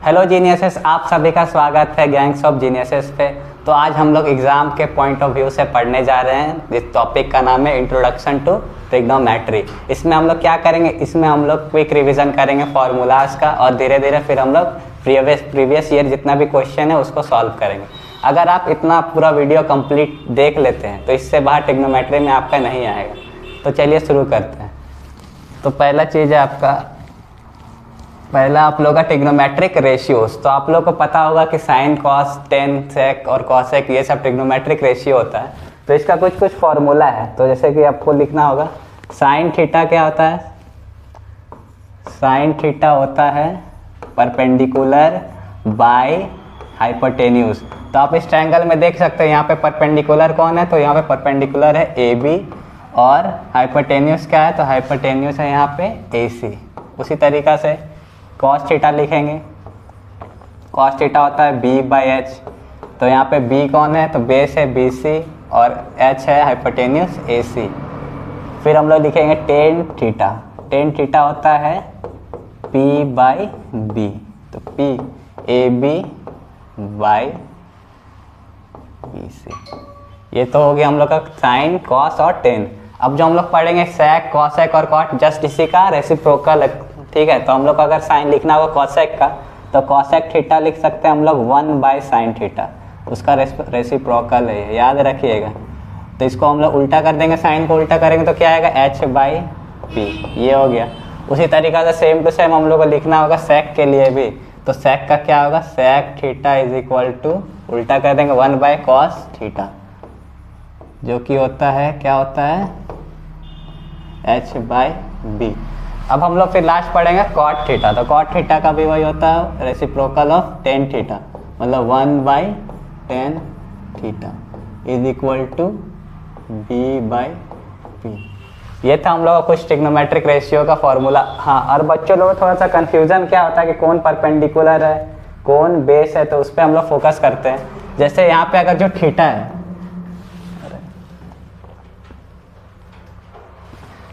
Hello geniuses, आप सभी का स्वागत है गैंग्स ऑफ जीनियसेस पे। तो आज हम लोग एग्ज़ाम के पॉइंट ऑफ व्यू से पढ़ने जा रहे हैं। इस टॉपिक का नाम है इंट्रोडक्शन टू ट्रिग्नोमेट्री। इसमें हम लोग क्या करेंगे, इसमें हम लोग क्विक रिवीजन करेंगे फार्मूलाज का और धीरे धीरे फिर हम लोग प्रीवियस ईयर जितना भी क्वेश्चन है उसको सॉल्व करेंगे। अगर आप इतना पूरा वीडियो कंप्लीट देख लेते हैं तो इससे बाहर ट्रिग्नोमेट्री में आपका नहीं आएगा। तो चलिए शुरू करते हैं। तो पहला चीज़ है पहला आप लोग का ट्रिग्नोमेट्रिक रेशियोज। तो आप लोग को पता होगा कि साइन, कॉस, टेन, सेक और कॉसेक ये सब ट्रिग्नोमेट्रिक रेशियो होता है। तो इसका कुछ फॉर्मूला है। तो जैसे कि आपको लिखना होगा साइन थीटा क्या होता है। साइन थीटा होता है परपेंडिकुलर बाय हाइपोटेन्यूज। तो आप इस ट्रायंगल में देख सकते हैं यहाँ पे परपेंडिकुलर कौन है, तो यहाँ पे परपेंडिकुलर है ए बी और हाइपोटेन्यूज क्या है, तो हाइपोटेन्यूज है यहाँ पे ए सी। उसी तरीक़ा से कॉस थीटा लिखेंगे। कॉस थीटा होता है बी बाई एच। तो यहाँ पे बी कौन है, तो बेस है बी सी और एच है हाइपोटेन्यूज ए सी। फिर हम लोग लिखेंगे टेन थीटा। टेन थीटा होता है पी बाई बी। तो P A B by B C. ये तो हो गया हम लोग का साइन, कॉस और टेन। अब जो हम लोग पढ़ेंगे सेक, कॉसेक और कॉट, जस्ट इसी का रेसिप्रोकल, ठीक है। तो हम लोग को अगर साइन लिखना होगा कॉसेक का, तो कॉसेक थीटा लिख सकते हैं हम लोग 1 बाई साइन थीटा। उसका रेसिप्रोकल है, याद रखिएगा। तो इसको हम लोग उल्टा कर देंगे, साइन को उल्टा करेंगे तो क्या आएगा, एच बाई पी। ये हो गया। उसी तरीक़ा से सेम टू सेम हम लोग को लिखना होगा सेक के लिए भी। तो सेक का क्या होगा, sec theta is equal to, उल्टा कर देंगे 1 बाई कॉस थीटा, जो कि होता है, क्या होता है, एच बाई बी। अब हम लोग फिर लास्ट पढ़ेंगे कॉट थीटा। तो कॉट थीटा का भी वही होता है रेसिप्रोकल ऑफ टेन थीटा, मतलब 1 by tan theta is equal to B by P. ये था हम लोग का कुछ ट्रिग्नोमेट्रिक रेशियो का फॉर्मूला। हाँ, और बच्चों लोगों को थोड़ा सा कन्फ्यूजन क्या होता है कि कौन परपेंडिकुलर है कौन बेस है, तो उस पर हम लोग फोकस करते हैं। जैसे यहाँ पे अगर जो थीटा है,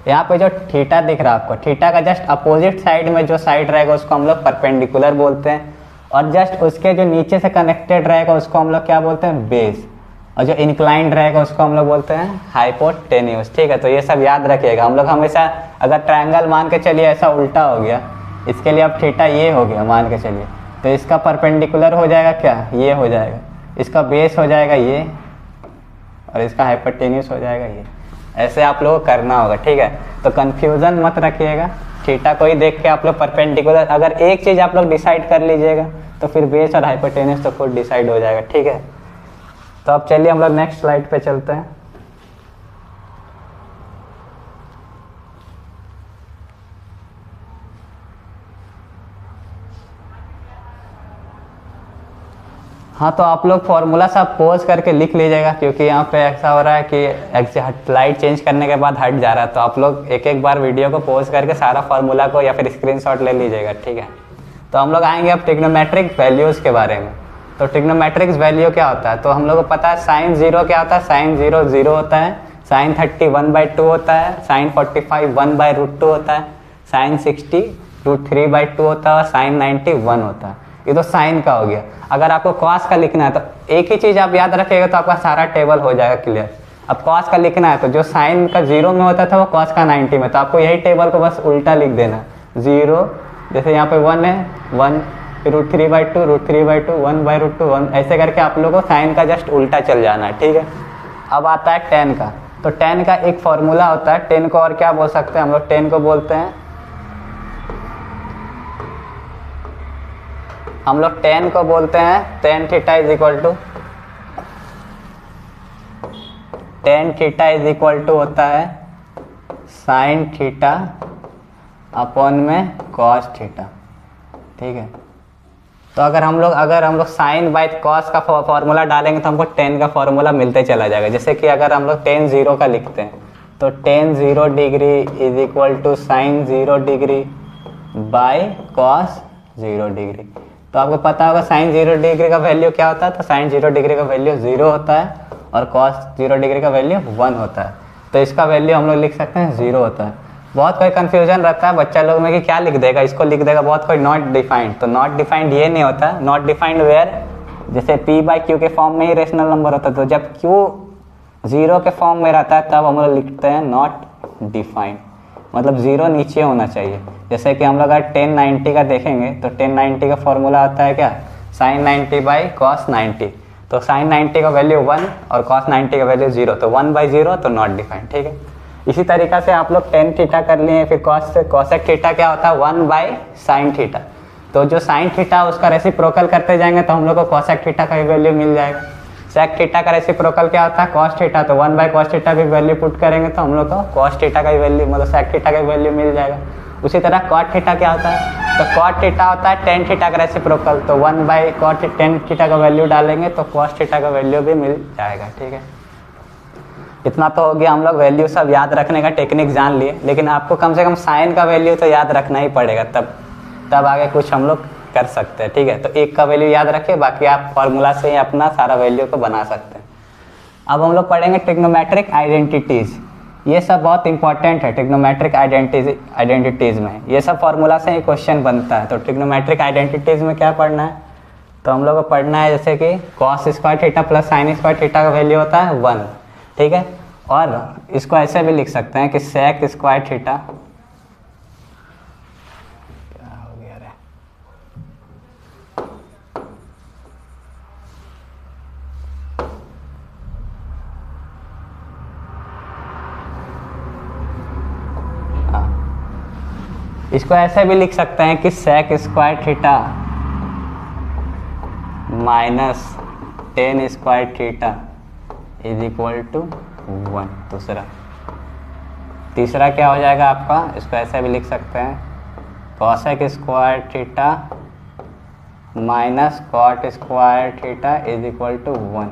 यहाँ पे जो थीटा दिख रहा है आपको, थीटा का जस्ट अपोजिट साइड में जो साइड रहेगा उसको हम लोग परपेंडिकुलर बोलते हैं, और जस्ट उसके जो नीचे से कनेक्टेड रहेगा उसको हम लोग क्या बोलते हैं, बेस, और जो इंक्लाइंड रहेगा उसको हम लोग बोलते हैं हाइपोटेन्यूज। ठीक है, तो ये सब याद रखिएगा। हम लोग हमेशा अगर ट्रायंगल मान के चलिए ऐसा उल्टा हो गया, इसके लिए अब थीटा ये हो गया मान के चलिए, तो इसका परपेंडिकुलर हो जाएगा क्या, ये हो जाएगा, इसका बेस हो जाएगा ये, और इसका हाइपोटेन्यूज हो जाएगा ये। ऐसे आप लोगों को करना होगा, ठीक है। तो कंफ्यूजन मत रखिएगा। थीटा को ही देख के आप लोग परपेंडिकुलर, अगर एक चीज़ आप लोग डिसाइड कर लीजिएगा तो फिर बेस और हाइपोटेन्यूज तो खुद डिसाइड हो जाएगा, ठीक है। तो अब चलिए हम लोग नेक्स्ट स्लाइड पे चलते हैं। हाँ, तो आप लोग फॉर्मूला सब पोज करके लिख लीजिएगा, क्योंकि यहाँ पे ऐसा हो रहा है कि स्लाइड चेंज करने के बाद हट जा रहा है। तो आप लोग एक एक बार वीडियो को पोज करके सारा फॉर्मूला को या फिर स्क्रीनशॉट ले लीजिएगा, ठीक है। तो हम लोग आएंगे अब ट्रिग्नोमेट्रिक वैल्यूज़ के बारे में। तो ट्रिग्नोमेट्रिक वैल्यू क्या होता है, तो हम लोग को पता है साइन 0 क्या होता है, साइन 0 0 होता है, साइन 30 1/2 होता है, साइन 45 1/√2 होता है, साइन 60 √3/2 होता है, साइन 90 1 होता है। ये तो साइन का हो गया। अगर आपको कॉस का लिखना है तो एक ही चीज़ आप याद रखिएगा, तो आपका सारा टेबल हो जाएगा क्लियर। अब कॉस का लिखना है तो जो साइन का 0 में होता था वो कॉस का 90 में, तो आपको यही टेबल को बस उल्टा लिख देना। 0 जैसे यहाँ पे 1 है, 1 फिर √3/2 √3/2 1/√2 1, ऐसे करके आप लोगों को साइन का जस्ट उल्टा चल जाना है, ठीक है। अब आता है टेन का। तो टेन का एक फॉर्मूला होता है। टेन को और क्या बोल सकते हैं हम लोग, टेन को बोलते हैं, हम लोग टेन को बोलते हैं tan theta is equal to, tan theta is equal to होता है साइन थीटा अपॉन में कॉस थीटा, ठीक है। तो अगर हम लोग साइन बाई कॉस का फॉर्मूला डालेंगे तो हमको टेन का फॉर्मूला मिलते चला जाएगा। जैसे कि अगर हम लोग टेन 0 का लिखते हैं तो tan 0 degree is equal to sine 0 degree by cos 0 degree. तो आपको पता होगा साइन 0 डिग्री का वैल्यू क्या होता है, तो साइन 0 डिग्री का वैल्यू 0 होता है और कॉस 0 डिग्री का वैल्यू 1 होता है। तो इसका वैल्यू हम लोग लिख सकते हैं 0 होता है। बहुत कोई कंफ्यूजन रहता है बच्चा लोग में कि क्या लिख देगा, इसको लिख देगा बहुत कोई नॉट डिफाइंड। तो नॉट डिफाइंड ये नहीं होता, नॉट डिफाइंड वेयर जैसे p बाई क्यू के फॉर्म में ही रेशनल नंबर होता है, तो जब q 0 के फॉर्म में रहता है तब हम लोग लिखते हैं नॉट डिफाइंड, मतलब 0 नीचे होना चाहिए। जैसे कि हम लोग अगर 1090 का देखेंगे तो 1090 का फॉर्मूला आता है क्या, साइन 90 बाई कॉस 90, तो साइन 90 का वैल्यू 1 और कॉस 90 का वैल्यू 0, तो 1/0 तो नॉट डिफाइंड, ठीक है। इसी तरीका से आप लोग टेन थीटा कर लिए, फिर कॉसेक थीटा क्या होता है 1/sin थीटा, तो जो साइन थीटा उसका रेसिप्रोकल करते जाएंगे तो हम लोग को कॉसेक थीटा का ही वैल्यू मिल जाएगा। सेक थीटा का रेसिप्रोकल क्या होता है कॉस थीटा, तो 1/cos थीटा भी वैल्यू पुट करेंगे तो हम लोग को कॉस थीटा का ही वैल्यू मतलब सेक थीटा का ही वैल्यू मिल जाएगा। उसी तरह कॉट थीटा क्या होता है, तो कॉट थीटा होता है टेन थीटा का रेसिप्रोकल, तो 1/cot टेन थीटा का वैल्यू डालेंगे तो कॉस थीटा का वैल्यू भी मिल जाएगा, ठीक है। इतना तो हो गया, हम लोग वैल्यू सब याद रखने का टेक्निक जान लिए, लेकिन आपको कम से कम साइन का वैल्यू तो याद रखना ही पड़ेगा, तब आगे कुछ हम लोग कर सकते हैं, ठीक है। तो एक का वैल्यू याद रखें, बाकी आप फॉर्मूला से ही अपना सारा वैल्यू को बना सकते हैं। अब हम लोग पढ़ेंगे ट्रिग्नोमेट्रिक आइडेंटिटीज़, ये सब बहुत इंपॉर्टेंट है ट्रिग्नोमेट्रिक आइडेंटिटीज़ में, ये सब फॉर्मूला से ही क्वेश्चन बनता है। तो ट्रिग्नोमेट्रिक आइडेंटिटीज़ में क्या पढ़ना है, तो हम लोग को पढ़ना है जैसे कि cos square theta plus sine square theta का वैल्यू होता है 1, ठीक है। और इसको ऐसे भी लिख सकते हैं कि सेक स्क्वायर थीटा, क्या हो गया रे, इसको ऐसे भी लिख सकते हैं कि sec square theta minus tan square theta is equal to 1। तीसरा क्या हो जाएगा आपका, इसको ऐसे भी लिख सकते हैं cosec square theta minus cot square theta is equal to 1।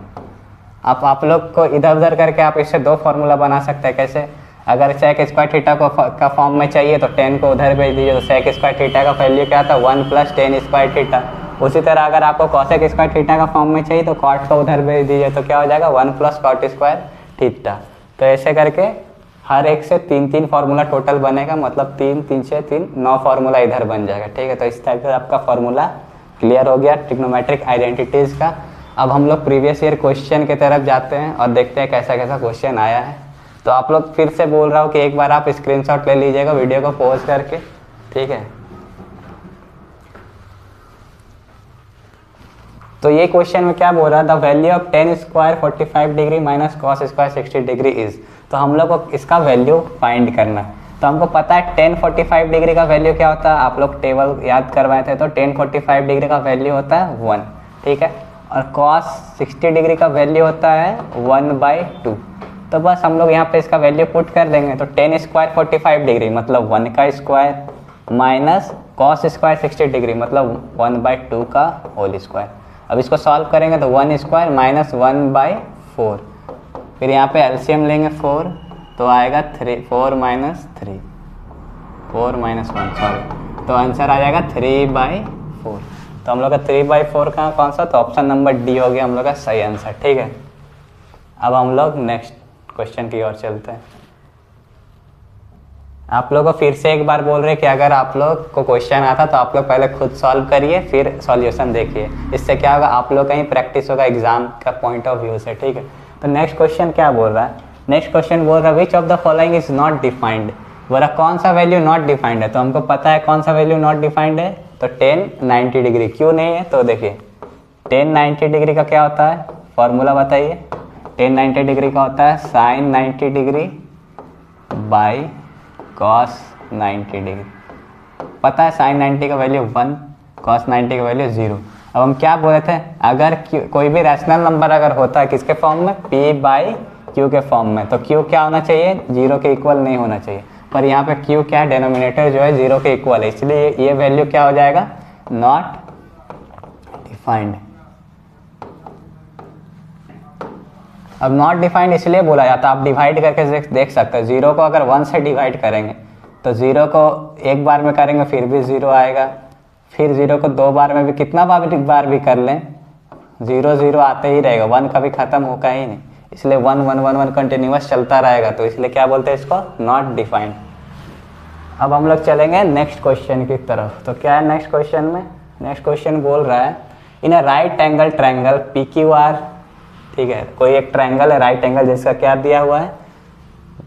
अब आप लोग को इधर उधर करके आप इससे दो फार्मूला बना सकते हैं। कैसे, अगर सेक स्क्वायर थीटा को का फॉर्म में चाहिए तो 10 को उधर भेज दीजिए, तो सेक स्क्वायर थीटा का वैल्यू क्या था 1 + 10 स्क्वायर थीटा। उसी तरह अगर आपको कॉसेक स्क्वायर थीटा का फॉर्म में चाहिए तो कॉट को उधर भेज दीजिए, तो क्या हो जाएगा 1 + cot स्क्वायर थीटा। तो ऐसे करके हर एक से 3-3 फार्मूला टोटल बनेगा, मतलब 3 3 6 3 9 फार्मूला इधर बन जाएगा, ठीक है। तो इस टाइप से आपका फार्मूला क्लियर हो गया ट्रिग्नोमेट्रिक आइडेंटिटीज़ का। अब हम लोग प्रीवियस ईयर क्वेश्चन की तरफ जाते हैं और देखते हैं कैसा कैसा क्वेश्चन आया है। तो आप लोग फिर से बोल रहा हूँ कि एक बार आप स्क्रीनशॉट ले लीजिएगा वीडियो को पॉज करके, ठीक है। तो ये क्वेश्चन में क्या बोल रहा है, the value of ten square 45 degree minus cos square 60 degree is. तो हम लोग को इसका वैल्यू फाइंड करना है। तो हमको पता है टेन 45 डिग्री का वैल्यू क्या होता है, आप लोग टेबल याद करवाए थे, तो टेन 45 डिग्री का वैल्यू होता है 1, ठीक है। और कॉस 60 डिग्री का वैल्यू होता है 1/2। तो बस हम लोग यहाँ पे इसका वैल्यू पुट कर देंगे। तो टेन स्क्वायर 45 डिग्री मतलब 1 का square minus cos square 60 degree मतलब 1/2 का होल स्क्वायर। अब इसको सॉल्व करेंगे तो 1 स्क्वायर माइनस 1/4, फिर यहाँ पे एलसीएम लेंगे 4, तो आएगा 4 माइनस 1 सॉरी, तो आंसर आ जाएगा 3/4। तो हम लोग का 3/4 का कौन सा, तो ऑप्शन नंबर डी हो गया हम लोग का सही आंसर, ठीक है। अब हम लोग नेक्स्ट क्वेश्चन की ओर चलते हैं। आप लोग को फिर से एक बार बोल रहे हैं कि अगर आप लोग को क्वेश्चन आता तो आप लोग पहले खुद सॉल्व करिए फिर सॉल्यूशन देखिए, इससे क्या होगा आप लोग का ही प्रैक्टिस होगा एग्जाम का पॉइंट ऑफ व्यू से, ठीक है। तो नेक्स्ट क्वेश्चन क्या बोल रहा है, नेक्स्ट क्वेश्चन बोल रहा है which of the following is not defined. बोला कौन सा वैल्यू नॉट डिफाइंड है, तो हमको पता है कौन सा वैल्यू नॉट डिफाइंड है, तो टेन 90 डिग्री। क्यों नहीं है, तो देखिए टेन 90 डिग्री का क्या होता है, फॉर्मूला बताइए। टेन 90 डिग्री का होता है sine 90 degree by cos 90 degree. पता है साइन 90 का वैल्यू 1, कॉस 90 का वैल्यू 0। अब हम क्या बोले थे, अगर कोई भी रैशनल नंबर अगर होता है किसके फॉर्म में, p/q के फॉर्म में, तो q क्या होना चाहिए, 0 के इक्वल नहीं होना चाहिए। पर यहाँ पे q क्या है, डेनोमिनेटर जो है 0 के इक्वल है, इसलिए ये वैल्यू क्या हो जाएगा, नॉट डिफाइंड। अब नॉट डिफाइंड इसलिए बोला जाता है, आप डिवाइड करके देख सकते हैं। 0 को अगर 1 से डिवाइड करेंगे तो 0 को एक बार में करेंगे फिर भी 0 आएगा, फिर 0 को 2 बार में भी कितना बार भी कर लें 0 0 आते ही रहेगा, 1 कभी ख़त्म होगा ही नहीं, इसलिए 1 1 1 1 कंटिन्यूस चलता रहेगा। तो इसलिए क्या बोलते हैं इसको, नॉट डिफाइंड। अब हम लोग चलेंगे नेक्स्ट क्वेश्चन की तरफ। तो क्या है नेक्स्ट क्वेश्चन में? नेक्स्ट क्वेश्चन बोल रहा है in a right angle triangle P Q R, ठीक है, कोई एक ट्रायंगल है राइट एंगल जिसका क्या दिया हुआ है,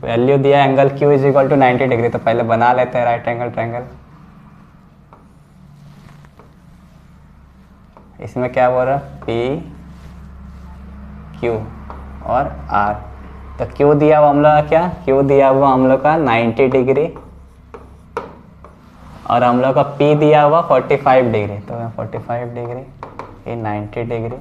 वैल्यू दिया angle Q is equal to 90 degree. तो पहले बना लेते हैं राइट एंगल ट्रायंगल। इसमें क्या बोल रहा है, पी क्यू और आर। तो क्यू दिया हुआ हम लोग का क्या, क्यू दिया हुआ हम लोग का 90 डिग्री और हम लोग का पी दिया हुआ 45 डिग्री। तो 45 डिग्री, ये 90 डिग्री।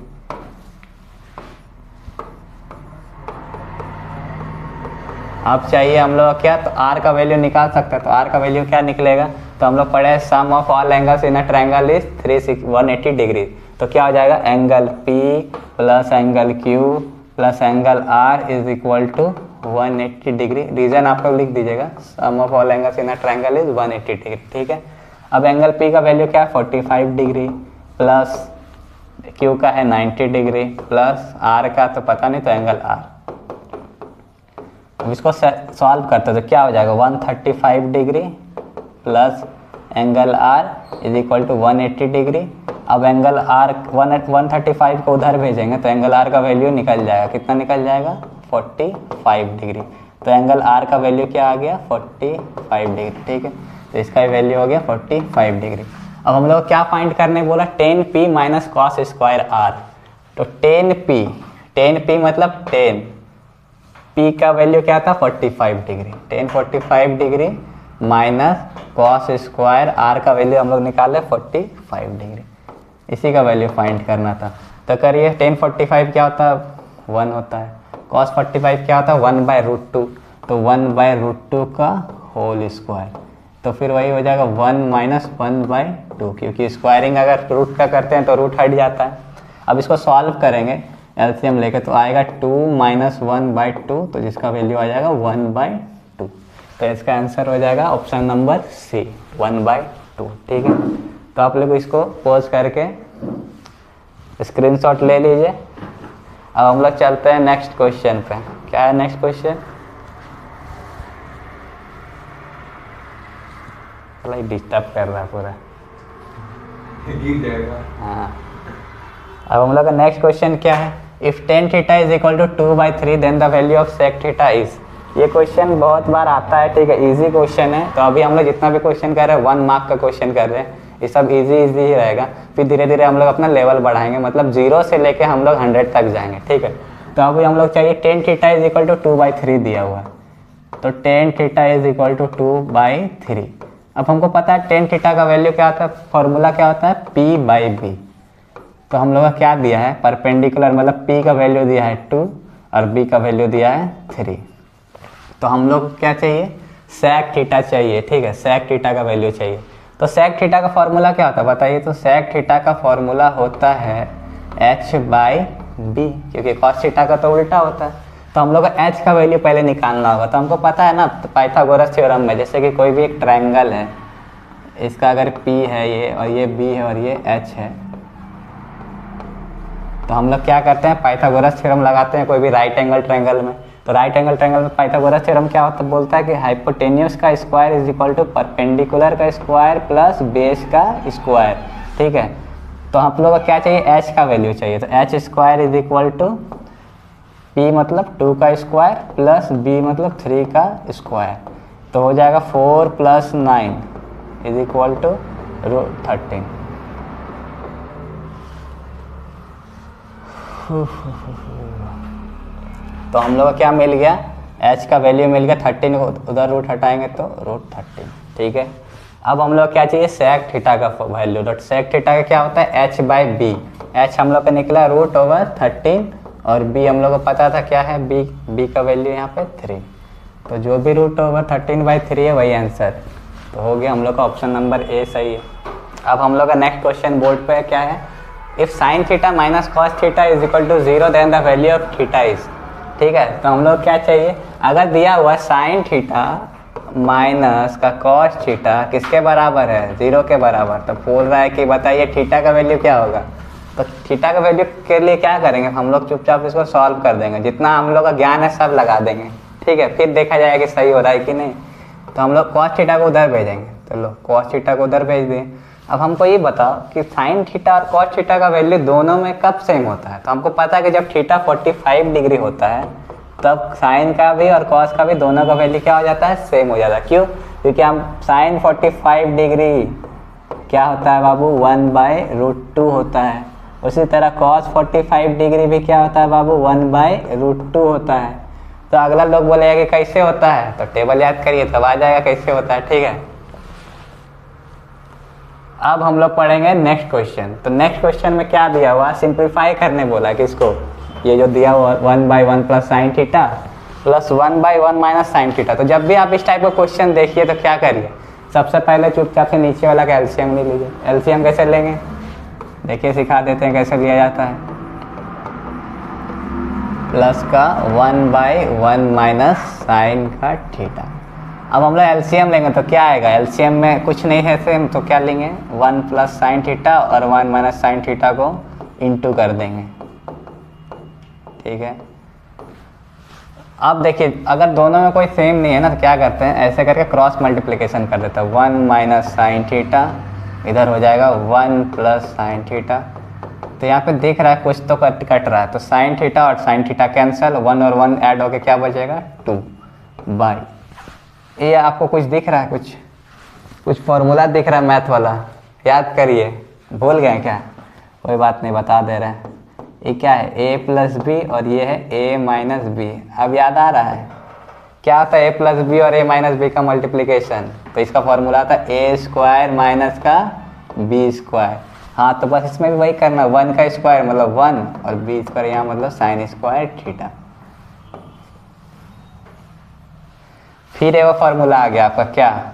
अब चाहिए हम लोग क्या, तो आर का वैल्यू निकाल सकते हैं। तो आर का वैल्यू क्या निकलेगा, तो हम लोग पढ़े sum of all angles in a triangle is 180 degree. तो क्या हो जाएगा, angle P plus angle Q plus angle R is equal to 180 degree. Reason आप लोग लिख दीजिएगा, sum of all angles in a triangle is 180 degree, ठीक है। अब एंगल पी का वैल्यू क्या है 45 डिग्री प्लस क्यू का है 90 डिग्री प्लस आर का तो पता नहीं, तो एंगल आर। अब इसको सॉल्व करते तो क्या हो जाएगा, 135 degree plus angle R is equal to 180 degree. अब एंगल आर 135 को उधर भेजेंगे तो एंगल आर का वैल्यू निकल जाएगा, कितना निकल जाएगा, 45 डिग्री। तो एंगल आर का वैल्यू क्या आ गया, 45 डिग्री, ठीक है। तो इसका वैल्यू हो गया 45 डिग्री। अब हम लोग क्या फाइंड करने बोला, tan p minus cos square R. तो tan p मतलब 10, p का वैल्यू क्या था 45 degree, tan 45 degree minus cos square R का वैल्यू हम लोग निकाले 45 डिग्री, इसी का वैल्यू फाइंड करना था। तो करिए, tan 45 क्या होता है, 1 होता है, cos 45 क्या होता है 1/√2, तो 1/√2 का होल स्क्वायर। तो फिर वही हो जाएगा 1 माइनस 1/2, क्योंकि स्क्वायरिंग अगर रूट का करते हैं तो रूट हट जाता है। अब इसको सॉल्व करेंगे एलसीएम लेके, तो आएगा 2 माइनस 1/2, तो जिसका वैल्यू आ जाएगा 1/2। तो इसका आंसर हो जाएगा ऑप्शन नंबर सी, 1/2, ठीक है। तो आप लोग इसको पॉज करके स्क्रीनशॉट ले लीजिए। अब हम लोग चलते हैं नेक्स्ट क्वेश्चन पे। क्या है नेक्स्ट क्वेश्चन, डिस्टर्ब कर रहा है पूरा, हाँ। अब हम लोग का नेक्स्ट क्वेश्चन क्या है, if tan theta is equal to 2/3 then the value of sec theta is. ये क्वेश्चन बहुत बार आता है, ठीक है, इजी क्वेश्चन है। तो अभी हम लोग जितना भी क्वेश्चन कर रहे हैं 1 मार्क का क्वेश्चन कर रहे हैं, ये सब इजी ही रहेगा। फिर धीरे धीरे हम लोग अपना लेवल बढ़ाएंगे, मतलब 0 से लेके हम लोग 100 तक जाएंगे, ठीक है। तो अभी हम लोग चाहिए tan theta is equal to 2/3 दिया हुआ है, तो tan theta is equal to 2/3। अब हमको पता है tan थीटा का वैल्यू क्या होता है, फॉर्मूला क्या होता है, p/b। तो हम लोग का क्या दिया है, परपेंडिकुलर, मतलब p का वैल्यू दिया है 2 और b का वैल्यू दिया है 3। तो हम लोग को क्या चाहिए, sec थीटा चाहिए, ठीक है, sec थीटा का वैल्यू चाहिए। तो sec थीटा का फॉर्मूला क्या होता है बताइए, तो sec थीटा का फॉर्मूला होता है h/b, क्योंकि cos थीटा का तो उल्टा होता है। तो हम लोग को h का वैल्यू पहले निकालना होगा। तो हमको पता है ना, तो पाइथागोरस थ्योरम में, जैसे कि कोई भी एक ट्रायंगल है, इसका अगर p है ये और ये b है और ये h है, तो हम लोग क्या करते हैं, पाइथागोरस थ्योरम लगाते हैं कोई भी राइट एंगल ट्रायंगल में। तो राइट एंगल ट्रायंगल में पाइथागोरस थ्योरम क्या होता है, बोलता है कि हाइपोटेन्यूस का square is equal to perpendicular का स्क्वायर प्लस बेस का स्क्वायर, ठीक है। तो हम लोग को क्या चाहिए, h का वैल्यू चाहिए। तो h square is equal to p मतलब 2 का स्क्वायर प्लस b मतलब 3 का स्क्वायर। तो हो जाएगा 4 + 9 इज इक्वल टू √13। तो हम लोग को क्या मिल गया, h का वैल्यू मिल गया 13 को उधर रूट हटाएंगे तो √13, ठीक है। अब हम लोग क्या चाहिए, sec थीटा का वैल्यू। तो sec थीटा का क्या होता है, h/b। h हम लोग का निकला √13 और b हम लोग को पता था क्या है, b का वैल्यू यहाँ पे 3। तो जो भी √13/3 है वही आंसर। तो हो गया हम लोग का ऑप्शन नंबर ए सही है। अब हम लोग का नेक्स्ट क्वेश्चन बोर्ड पे क्या है, if sin theta minus cos theta is equal to 0 then the value of theta is, ठीक है। तो हम लोग क्या चाहिए, अगर दिया हुआ sin थीटा माइनस का कॉस थीटा किसके बराबर है, 0 के बराबर, तो बोल रहा है कि बताइए थीटा का वैल्यू क्या होगा। तो थीटा का वैल्यू के लिए क्या करेंगे, हम लोग चुपचाप इसको सॉल्व कर देंगे, जितना हम लोग का ज्ञान है सब लगा देंगे, ठीक है। फिर देखा जाएगा कि सही हो रहा है कि नहीं। तो हम लोग कॉस थीटा को उधर भेजेंगे, तो लो कॉस थीटा को उधर भेज दें। अब हमको ये बताओ कि साइन थीटा और कॉस थीटा का वैल्यू दोनों में कब सेम होता है। तो हमको पता है कि जब थीटा 45 डिग्री होता है तब साइन का भी और कॉस का भी दोनों का वैल्यू क्या हो जाता है, सेम हो जाता है। क्यों? क्योंकि हम साइन 45 डिग्री क्या होता है बाबू, 1/√2 होता है। उसी तरह कॉस 45 डिग्री भी क्या होता है बाबू, 1/√2 होता है। तो अगला लोग बोलेगा कि कैसे होता है, तो टेबल याद करिए तब आ जाएगा कैसे होता है। ठीक है, अब हम लोग पढ़ेंगे नेक्स्ट क्वेश्चन। तो नेक्स्ट क्वेश्चन में क्या दिया हुआ, सिंप्लीफाई करने बोला कि इसको, ये जो दिया हुआ 1/1 plus sine theta plus 1/1 minus sine theta. तो जब भी आप इस टाइप का क्वेश्चन देखिए तो क्या करिए, सबसे पहले चुपचाप से नीचे वाला का एलसीएम ले लीजिए। एलसीएम कैसे लेंगे देखिए, सिखा देते हैं कैसे लिया जाता है। प्लस का 1/1 माइनस साइन का थीटा। अब हम लोग एलसीएम लेंगे तो क्या आएगा, एलसीएम में कुछ नहीं है सेम, तो क्या लेंगे 1 प्लस साइन थीटा और 1 माइनस साइन थीटा को इंटू कर देंगे। ठीक है, अब देखिए अगर दोनों में कोई सेम नहीं है ना तो क्या करते हैं, ऐसे करके क्रॉस मल्टीप्लिकेशन कर देते हैं। 1 माइनस साइन थीटा इधर हो जाएगा 1 प्लस साइन थीटा। तो यहाँ पे दिख रहा है कुछ तो कट रहा है, तो साइन थीटा और साइन थीटा कैंसिल, 1 और 1 ऐड होके क्या बचेगा 2/। ये आपको कुछ दिख रहा है, कुछ फॉर्मूला दिख रहा है मैथ वाला, याद करिए। भूल गए क्या, कोई बात नहीं बता दे रहे हैं। ये क्या है, a प्लस बी और ये है a माइनस बी। अब याद आ रहा है क्या होता है a प्लस बी और a माइनस बी का मल्टीप्लिकेशन, तो इसका फॉर्मूला था a स्क्वायर माइनस का b स्क्वायर। हाँ तो बस इसमें भी वही करना, 1 का स्क्वायर मतलब 1 और b स्क्वायर यहाँ मतलब साइन स्क्वायर थीटा। फिर वो फार्मूला आ गया आपका क्या,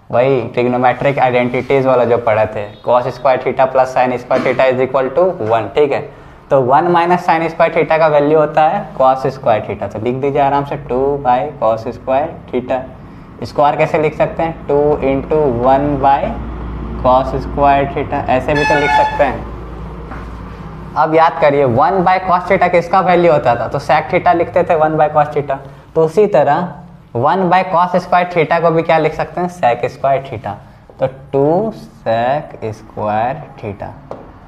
वही ट्रिग्नोमेट्रिक आइडेंटिटीज वाला जो पढ़े थे, cos square theta plus sine square theta is equal to 1। ठीक है, तो 1 माइनस साइन स्क्वायर थीटा का वैल्यू होता है कॉस स्क्वायर थीटा। तो लिख दीजिए आराम से 2/कॉस स्क्वायर थीटा। स्क्वायर कैसे लिख सकते हैं, 2 × 1/कॉस स्क्वायर थीटा, ऐसे भी तो लिख सकते हैं। अब याद करिए 1/कॉस थीटा किसका वैल्यू होता था, तो सेक थीटा लिखते थे 1/कॉस थीटा। तो उसी तरह 1/कॉस स्क्वायर थीटा को भी क्या लिख सकते हैं, सेक स्क्वायर थीटा। तो 2 सेक स्क्वायर थीटा।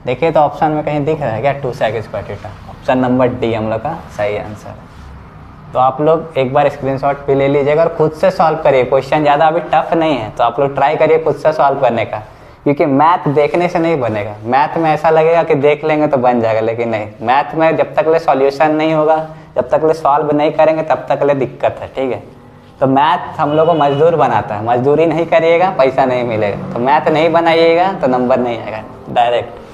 देखिए तो ऑप्शन में कहीं दिख रहा है क्या 2 sec square theta, option number D हम लोग का सही आंसर है। तो आप लोग एक बार स्क्रीनशॉट भी ले लीजिएगा और खुद से सॉल्व करिए। क्वेश्चन ज़्यादा अभी टफ नहीं है, तो आप लोग ट्राई करिए खुद से सॉल्व करने का, क्योंकि मैथ देखने से नहीं बनेगा। मैथ में ऐसा लगेगा कि देख लेंगे तो बन जाएगा, लेकिन नहीं, मैथ में जब तक ले सॉल्यूशन नहीं होगा, जब तक ले सॉल्व नहीं करेंगे तब तक ले दिक्कत है। ठीक है, तो मैथ हम लोग को मजदूर बनाता है, मजदूरी नहीं करिएगा पैसा नहीं मिलेगा। तो मैथ नहीं बनाइएगा तो नंबर नहीं आएगा डायरेक्ट।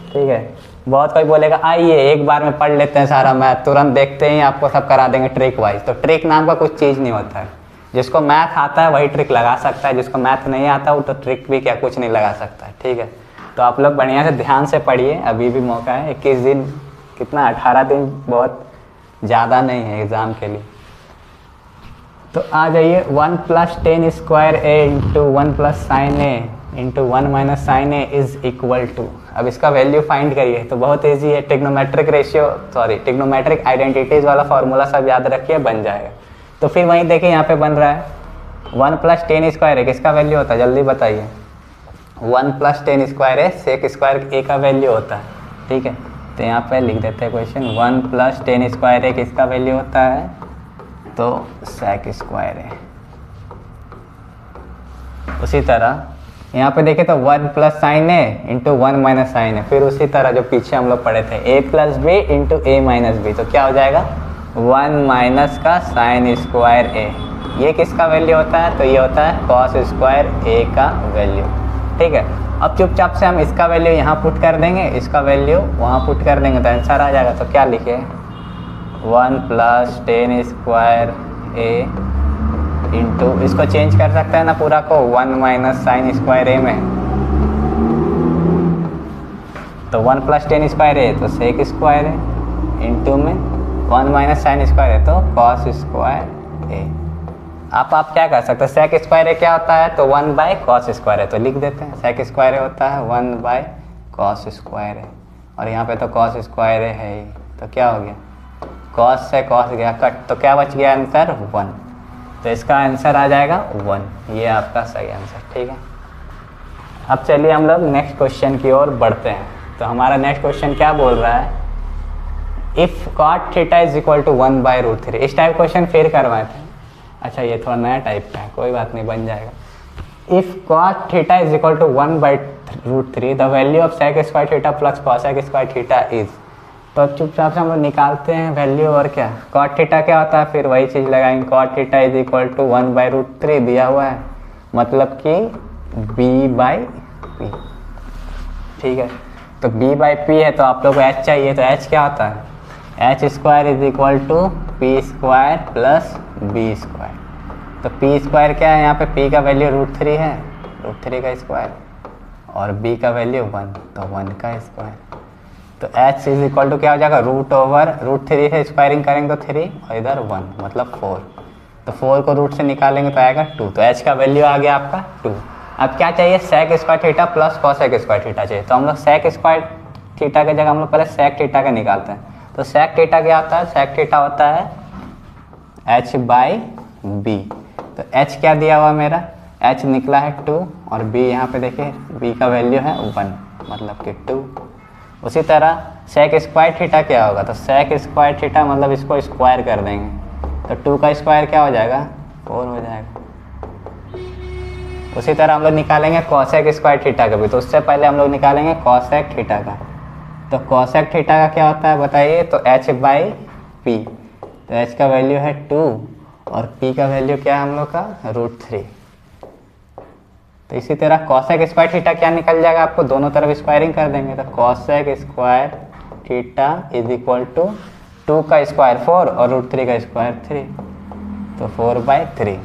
ठीक है, बहुत कोई बोलेगा आइए एक बार में पढ़ लेते हैं सारा मैथ, तुरंत देखते ही आपको सब करा देंगे ट्रिक वाइज। तो ट्रिक नाम का कुछ चीज़ नहीं होता है। जिसको मैथ आता है वही ट्रिक लगा सकता है, जिसको मैथ नहीं आता वो तो ट्रिक भी क्या कुछ नहीं लगा सकता है। ठीक है, तो आप लोग बढ़िया से ध्यान से पढ़िए, अभी भी मौका है। 21 दिन कितना, 18 दिन बहुत ज़्यादा नहीं है एग्ज़ाम के लिए। तो आ जाइए 1 plus tan square A into 1 plus sine A into 1 minus sine A is equal to. अब इसका वैल्यू फाइंड करिए, तो बहुत ईजी है। ट्रिग्नोमेट्रिक आइडेंटिटीज वाला फॉर्मूला सब याद रखिए, बन जाएगा। तो फिर वहीं देखिए यहाँ पे बन रहा है 1 प्लस टेन स्क्वायर ए किसका वैल्यू होता है, जल्दी बताइए। 1 प्लस टेन स्क्वायर ए सेक स्क्वायर ए का वैल्यू होता है। ठीक है, तो यहाँ पे लिख देते हैं क्वेश्चन, 1 प्लस टेन स्क्वायर ए किसका वैल्यू होता है, तो सेक स्क्वायर ए। उसी तरह यहाँ पे देखें तो 1 plus sine A into 1 minus sine ए, फिर उसी तरह जो पीछे हम लोग पढ़े थे a plus B into A minus B, तो क्या हो जाएगा 1 माइनस का साइन स्क्वायर ए। ये किसका वैल्यू होता है, तो ये होता है कॉस स्क्वायर ए का वैल्यू। ठीक है, अब चुपचाप से हम इसका वैल्यू यहाँ पुट कर देंगे, इसका वैल्यू वहाँ पुट कर देंगे तो आंसर आ जाएगा। तो क्या लिखे 1 plus tan square A into, इसको चेंज कर सकते हैं ना पूरा को 1 माइनस साइन स्क्वायर ए में, तो 1 प्लस टेन स्क्वायर ए तो सेक स्क्वायर ए इंटू में 1 माइनस साइन स्क्वायर ए तो कॉस स्क्वायर ए। आप क्या कर सकते हैं, सेक स्क्वायर ए क्या होता है, तो 1/कॉस स्क्वायर ए, तो लिख देते हैं सेक स्क्वायर ए होता है 1/कॉस स्क्वायर ए, और यहाँ पे तो कॉस स्क्वायर ए है ही, तो क्या हो गया कॉस से कॉस गया कट, तो क्या बच गया आंसर 1। तो इसका आंसर आ जाएगा 1। ये आपका सही आंसर, ठीक है। अब चलिए हम लोग नेक्स्ट क्वेश्चन की ओर बढ़ते हैं। तो हमारा नेक्स्ट क्वेश्चन क्या बोल रहा है, if cot theta is equal to 1/√3। इस टाइप क्वेश्चन फिर करवाए थे। अच्छा ये थोड़ा नया टाइप का है, कोई बात नहीं, बन जाएगा। If cot theta is equal to 1/√3 the value of sec square theta plus cosec square theta is. तो अब चुपचाप से हम लोग निकालते हैं वैल्यू, और क्या cot थीटा क्या होता है, फिर वही चीज़ लगाएंगे। cot theta is equal to 1/√3 दिया हुआ है, मतलब कि b/p, ठीक है। तो b/p है, तो आप लोग को h चाहिए, तो h क्या होता है, h square is equal to p square plus b square. तो p स्क्वायर क्या है, यहाँ पे p का वैल्यू √3 है, √3 का स्क्वायर, और b का वैल्यू 1, तो 1 का स्क्वायर। तो h इज इक्वल टू क्या हो जाएगा, √3 से स्क्वायरिंग करेंगे तो 3, और इधर 1 मतलब 4। तो 4 को रूट से निकालेंगे तो आएगा 2। तो h का वैल्यू आ गया आपका 2। अब क्या चाहिए, sec square theta plus cosec square theta चाहिए। तो हम लोग sec स्क्वायर थीटा की जगह हम लोग पहले sec थीटा का निकालते हैं। तो sec थीटा क्या होता है, sec थीटा होता है h/b। तो h क्या दिया हुआ मेरा, h निकला है 2, और b यहाँ पे देखिए b का वैल्यू है 1, मतलब कि 2। उसी तरह sec स्क्वायर थीटा क्या होगा, तो sec स्क्वायर थीटा मतलब इसको स्क्वायर कर देंगे, तो 2 का स्क्वायर क्या हो जाएगा, 4 हो जाएगा। उसी तरह हम लोग निकालेंगे cosec स्क्वायर थीटा का भी, तो उससे पहले हम लोग निकालेंगे cosec थीटा का। तो cosec थीटा का क्या होता है बताइए, तो h/p। तो h का वैल्यू है 2, और p का वैल्यू क्या है हम लोग का, √3। तो इसी तरह cosec स्क्वायर थीटा क्या निकल जाएगा आपको, दोनों तरफ स्क्वायरिंग कर देंगे। तो cosec square theta is equal to 2 का स्क्वायर 4, और √3 का स्क्वायर 3, तो 4/3।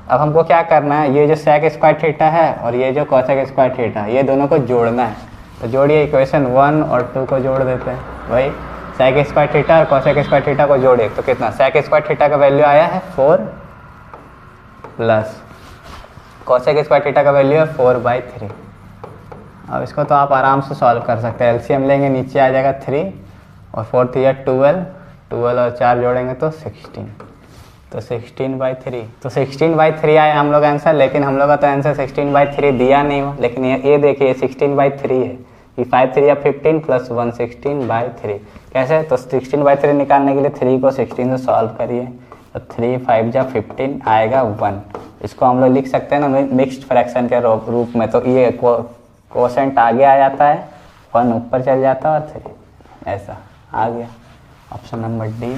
अब हमको क्या करना है, ये जो sec स्क्वायर थीटा है और ये जो cosec स्क्वायर थीटा है, ये दोनों को जोड़ना है। तो जोड़िए, इक्वेशन 1 और 2 को जोड़ देते हैं। वही sec स्क्वायर थीटा और cosec स्क्वायर थीटा को जोड़िए, तो कितना, sec स्क्वायर थीटा का वैल्यू आया है 4, प्लस cosec स्क्वायर थीटा का वैल्यू है 4/3। अब इसको तो आप आराम से सॉल्व कर सकते हैं। एलसीएम लेंगे, नीचे आ जाएगा 3, और 4 3 12 और 4 जोड़ेंगे तो 16, तो 16/3। तो 16/3 आया हम लोग आंसर, लेकिन हम लोग का तो आंसर 16/3 दिया नहीं हो। लेकिन ये देखिए 16/3 है, ये 5 3 या 15 प्लस 1 16/3। कैसे, तो 16/3 निकालने के लिए 3 को 16 से सॉल्व करिए, तो 3 5 जा 15 आएगा 1। इसको हम लोग लिख सकते हैं ना मिक्स्ड फ्रैक्शन के रूप में। तो ये कोसेंट आगे आ जाता है, 1 ऊपर चल जाता है, और 3 ऐसा आ गया, ऑप्शन नंबर डी।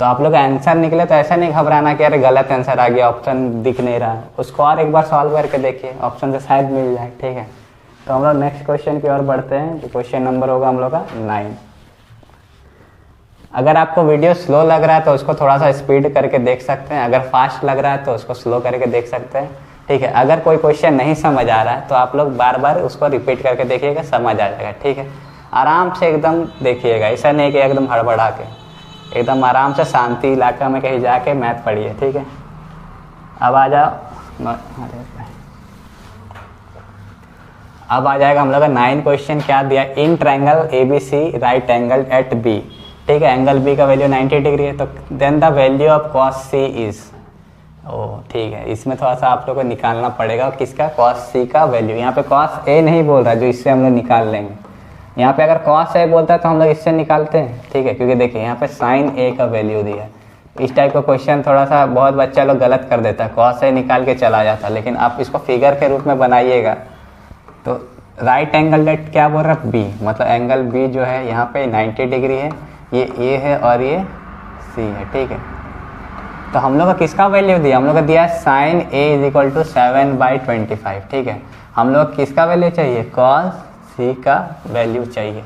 तो आप लोग आंसर निकले तो ऐसा नहीं घबराना कि अरे गलत आंसर आ गया, ऑप्शन दिख नहीं रहा, उसको और एक बार सॉल्व करके देखिए, ऑप्शन से शायद मिल जाए, ठीक है। तो हम लोग नेक्स्ट क्वेश्चन की ओर बढ़ते हैं, जो क्वेश्चन नंबर होगा हम लोग का 9। अगर आपको वीडियो स्लो लग रहा है तो उसको थोड़ा सा स्पीड करके देख सकते हैं, अगर फास्ट लग रहा है तो उसको स्लो करके देख सकते हैं, ठीक है। अगर कोई क्वेश्चन नहीं समझ आ रहा है तो आप लोग बार बार उसको रिपीट करके देखिएगा, समझ आ जाएगा, ठीक है। आराम से एकदम देखिएगा, ऐसा नहीं कि एकदम हड़बड़ा के, एकदम आराम से शांति इलाका में कहीं जाके मैथ पढ़िए, ठीक है। अब आ जाओ, अब आ जाएगा हम लोग का 9 क्वेश्चन। क्या दिया, in triangle ABC right angle at B, ठीक है। एंगल B का वैल्यू 90 डिग्री है, तो then the value of cos C is, ओ ठीक है। इसमें थोड़ा सा आप लोग को निकालना पड़ेगा किसका, cos C का वैल्यू। यहाँ पे cos A नहीं बोल रहा, जो इससे हम लोग निकाल लेंगे। यहाँ पे अगर cos A बोलता है तो हम लोग इससे निकालते हैं, ठीक है, क्योंकि देखिए यहाँ पे sin A का वैल्यू दिया है। इस टाइप का क्वेश्चन थोड़ा सा बहुत बच्चा लोग गलत कर देता है, cos A निकाल के चला जाता है, लेकिन आप इसको फिगर के रूप में बनाइएगा। तो राइट एंगल एट क्या बोल रहा है, B, मतलब एंगल B जो है यहाँ पे 90 डिग्री है, ये A है और ये C है, ठीक है। तो हम लोग का किसका वैल्यू दिया, हम लोग का दिया है sin A is equal to 7/25, ठीक है। हम लोग किसका वैल्यू चाहिए, cos C का वैल्यू चाहिए।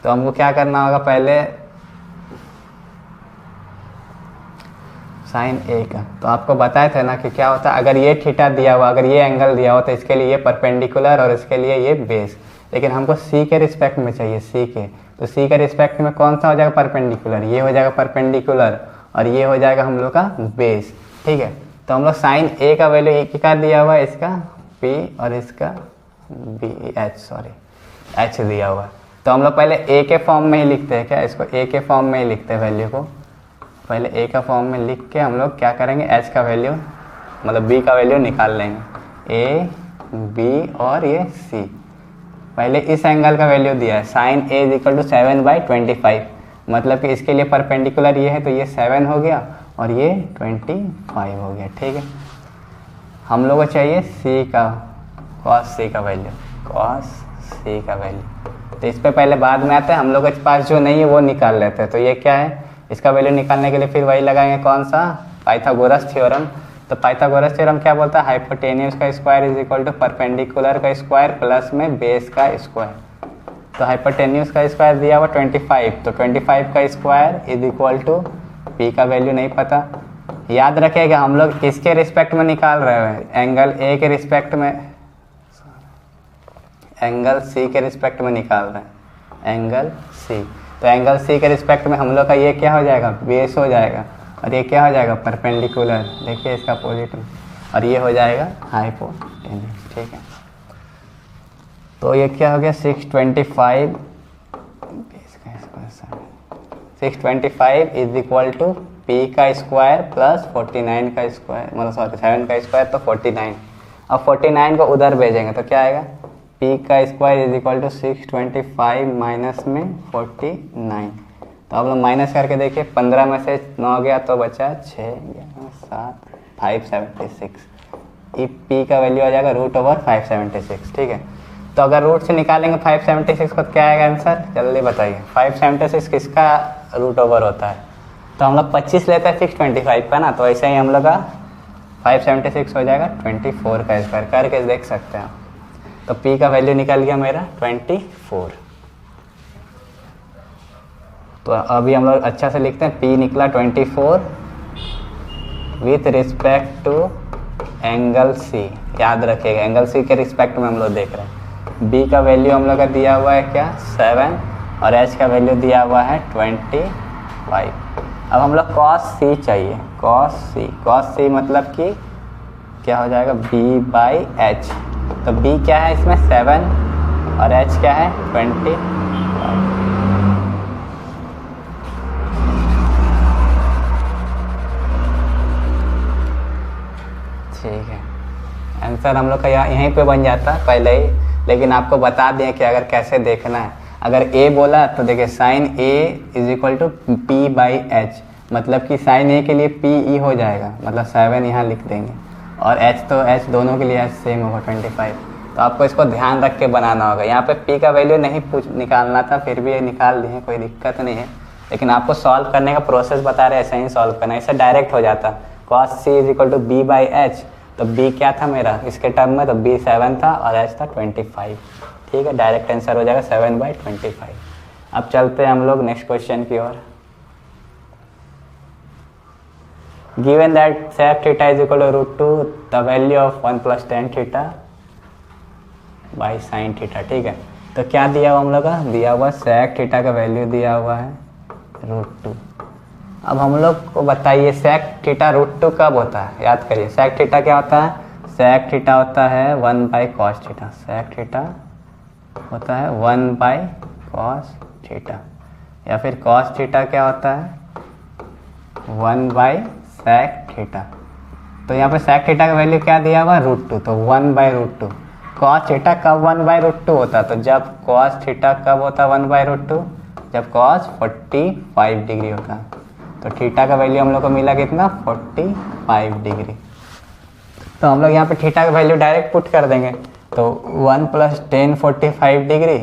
तो हमको क्या करना होगा, पहले sin A का, तो आपको बताए थे ना कि क्या होता है, अगर ये थीटा दिया हुआ, अगर ये एंगल दिया हुआ तो इसके लिए ये परपेंडिकुलर और इसके लिए ये बेस, लेकिन हमको C के रिस्पेक्ट में चाहिए, C के। तो C के रिस्पेक्ट में कौन सा हो जाएगा, परपेंडिकुलर, ये हो जाएगा परपेंडिकुलर, और ये हो जाएगा हम लोग का बेस, ठीक है। तो हम लोग sin A का वैल्यू एक का दिया हुआ है, इसका P और इसका H दिया हुआ है। तो हम लोग पहले A के फॉर्म में ही लिखते हैं, क्या इसको A के फॉर्म में ही लिखते हैं वैल्यू को। पहले ए का फॉर्म में लिख के हम लोग क्या करेंगे, एच का वैल्यू मतलब बी का वैल्यू निकाल लेंगे। ए बी और ये सी, पहले इस एंगल का वैल्यू दिया है, sine A is equal to 7/25, मतलब कि इसके लिए परपेंडिकुलर ये है तो ये 7 हो गया और ये 25 हो गया। ठीक है, हम लोग को चाहिए सी का कॉस सी का वैल्यू, कॉस सी का वैल्यू। तो इस पे पहले बाद में आते हैं, हम लोग के पास जो नहीं है वो निकाल लेते हैं। तो ये क्या है, इसका वैल्यू निकालने के लिए फिर वही लगाएंगे, कौन सा, पाइथागोरस थ्योरम। तो पाइथागोरस थ्योरम क्या बोलता है, हाइपोटेन्यूज का square is equal to perpendicular का स्क्वायर प्लस में बेस का स्क्वायर। तो हाइपोटेन्यूज का स्क्वायर दिया हुआ 25, तो 25 का square is equal to P का वैल्यू नहीं पता। याद रखिएगा हम लोग किसके रिस्पेक्ट में निकाल रहे हैं, एंगल ए के रिस्पेक्ट में, एंगल सी के रिस्पेक्ट में निकाल रहे हैं, एंगल सी। तो एंगल सी के रिस्पेक्ट में हम लोग का ये क्या हो जाएगा, बेस हो जाएगा, और ये क्या हो जाएगा, परपेंडिकुलर, देखिए इसका अपोजिट में, और ये हो जाएगा हाइपोटेन्यूज। ठीक है, तो ये क्या हो गया 625 इज इक्वल टू पी का स्क्वायर प्लस 49 का स्क्वायर, मतलब सॉरी 7 का स्क्वायर तो 49। अब 49 को उधर भेजेंगे तो क्या आएगा, पी का square is equal to 625 minus में 49। तो आप लोग माइनस करके देखिए, 15 में से 9 गया तो बचा 6, 11, 7, 576। ई पी का वैल्यू आ जाएगा √576। ठीक है, तो अगर रूट से निकालेंगे 576 को तो क्या आएगा आंसर, जल्दी बताइए। 576 किसका √ओवर होता है, तो हम लोग 25 लेते हैं 625 का ना, तो ऐसे ही हम लोग का 576 हो जाएगा 24 का स्क्वायर, करके देख सकते हैं। तो P का वैल्यू निकल गया मेरा 24। तो अभी हम लोग अच्छा से लिखते हैं, P निकला 24 with respect to angle C। याद रखिएगा एंगल C के रिस्पेक्ट में हम लोग देख रहे हैं। B का वैल्यू हम लोग का दिया हुआ है क्या, 7, और H का वैल्यू दिया हुआ है 25। अब हम लोग cos C चाहिए, cos C मतलब कि क्या हो जाएगा, B/H। तो B क्या है इसमें 7 और H क्या है 20। ठीक है, आंसर हम लोग का यहीं पे बन जाता पहले ही, लेकिन आपको बता दें कि अगर कैसे देखना है। अगर A बोला तो देखिए sine A is equal to P/H, मतलब कि साइन A के लिए PE हो जाएगा, मतलब 7 यहाँ लिख देंगे, और H तो H दोनों के लिए H सेम होगा 25। तो आपको इसको ध्यान रख के बनाना होगा। यहाँ पे P का वैल्यू नहीं निकालना था, फिर भी ये निकाल दिए, कोई दिक्कत नहीं है, लेकिन आपको सॉल्व करने का प्रोसेस बता रहे हैं, ऐसे ही सॉल्व करना, इससे डायरेक्ट हो जाता। cos C is equal to B/H, तो B क्या था मेरा इसके टर्म में, तो B 7 था और H था 25। ठीक है, डायरेक्ट आंसर हो जाएगा 7/25। अब चलते हैं हम लोग नेक्स्ट क्वेश्चन की ओर। Given that sec theta is equal to √2, the value of 1 plus tan theta by sin theta। ठीक है, तो क्या दिया हुआ हम लोग का, दिया हुआ sec theta का वैल्यू दिया हुआ है √2। अब हम लोग को बताइए sec theta √2 कब होता है, याद करिए sec theta क्या होता है, sec theta होता है 1/cos theta, sec theta होता है 1/cos theta, या फिर cos theta क्या होता है 1/sec थीटा। तो यहाँ पे sec थीटा का वैल्यू क्या दिया हुआ √2, तो 1/√2। cos थीटा कब 1/√2 होता, तो जब cos थीटा कब होता 1/√2, जब cos 45 डिग्री होता। तो थीटा का वैल्यू हम लोग को मिला कितना 45 डिग्री। तो हम लोग यहाँ पे थीटा का वैल्यू डायरेक्ट पुट कर देंगे, तो 1 + tan 45 degree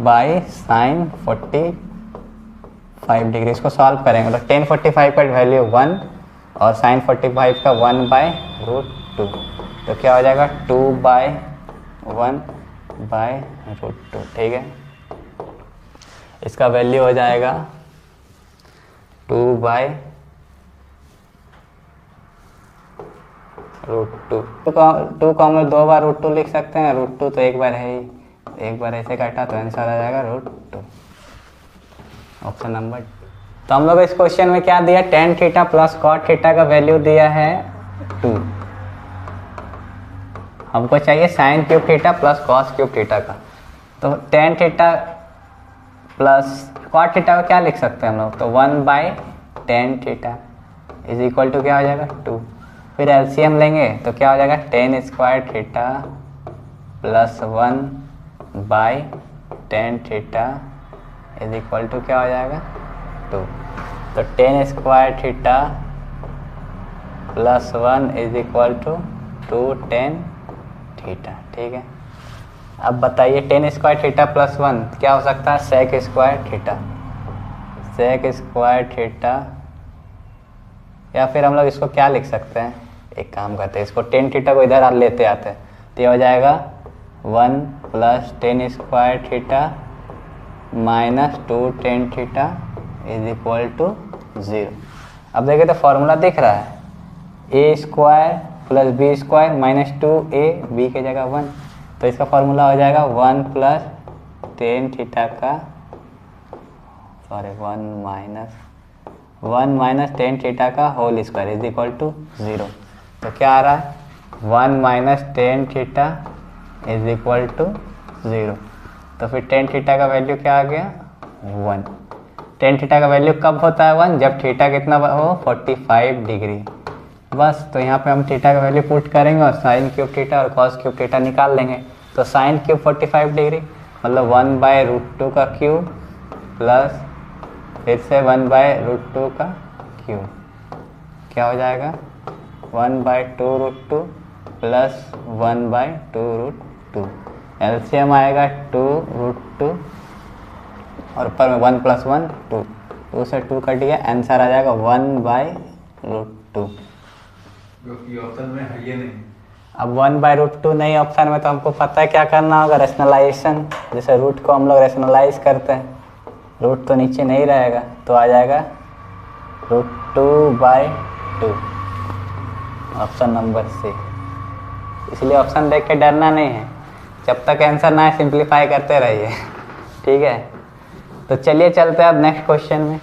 by sin 45 degree, इसको सॉल्व करेंगे तो tan 45 का वैल्यू 1 और sin 45 का 1/√2, तो क्या हो जाएगा 2/1/√2। ठीक है, इसका वैल्यू हो जाएगा 2/√2। टू को हम लोग 2 बार √2 लिख सकते हैं, √2 तो एक बार है ही, एक बार ऐसे काटा तो आंसर आ जाएगा √2, ऑप्शन नंबर। तो हम लोग इस क्वेश्चन में क्या दिया, tan theta plus cot theta का वैल्यू दिया है 2। हमको चाहिए sin cube theta plus cos cube theta का। तो tan theta plus cot theta का क्या लिख सकते हैं हम लोग, तो 1/tan tan theta is equal to क्या हो जाएगा 2। फिर एलसीएम लेंगे तो क्या हो जाएगा tan square theta plus 1 by tan theta is equal to क्या हो जाएगा 2। तो tan square theta plus 1 is equal to 2 tan theta. ठीक है, अब बताइए टेन स्क्वायर थीटा प्लस 1 क्या हो सकता है sec square theta, sec square theta. या फिर हम लोग इसको क्या लिख सकते हैं, एक काम करते हैं इसको टेन थीटा को इधर लेते आते हैं तो ये हो जाएगा 1 plus tan square theta minus 2 tan theta is equal to 0। अब देखिए तो फॉर्मूला दिख रहा है a square plus B square minus 2a, b की जगह 1, तो इसका फॉर्मूला हो जाएगा 1 प्लस टेन थीटा का 1 माइनस टेन थीटा का whole square is equal to 0। तो क्या आ रहा है 1 minus tan theta is equal to 0। तो फिर टेन थीटा का वैल्यू क्या आ गया 1। टेन थीटा का वैल्यू कब होता है 1, जब थीटा कितना हो 45 डिग्री। बस तो यहाँ पे हम थीटा का वैल्यू पुट करेंगे और साइन क्यूब थीटा और कॉस क्यूब थीटा निकाल लेंगे। तो साइन क्यूब 45 डिग्री मतलब 1/√2 का क्यूब प्लस फिर से 1/√2 का क्यूब क्या हो जाएगा 1/2√2 प्लस 1/2√2। एलसीएम आएगा 2√2 और ऊपर में 1 प्लस 1 2, 2 से 2 कट गया, आंसर आ जाएगा 1/√2। जो कि ऑप्शन में है ये नहीं। अब 1/√2 नहीं ऑप्शन में तो हमको पता है क्या करना होगा रेशनलाइजेशन। जैसे रूट को हम लोग रेशनलाइज करते हैं, रूट तो नीचे नहीं रहेगा तो आ जाएगा √2/2 ऑप्शन नंबर सी। इसलिए ऑप्शन देख के डरना नहीं है, जब तक आंसर ना है सिंप्लीफाई करते रहिए। ठीक है, तो चलिए चलते हैं अब नेक्स्ट क्वेश्चन में।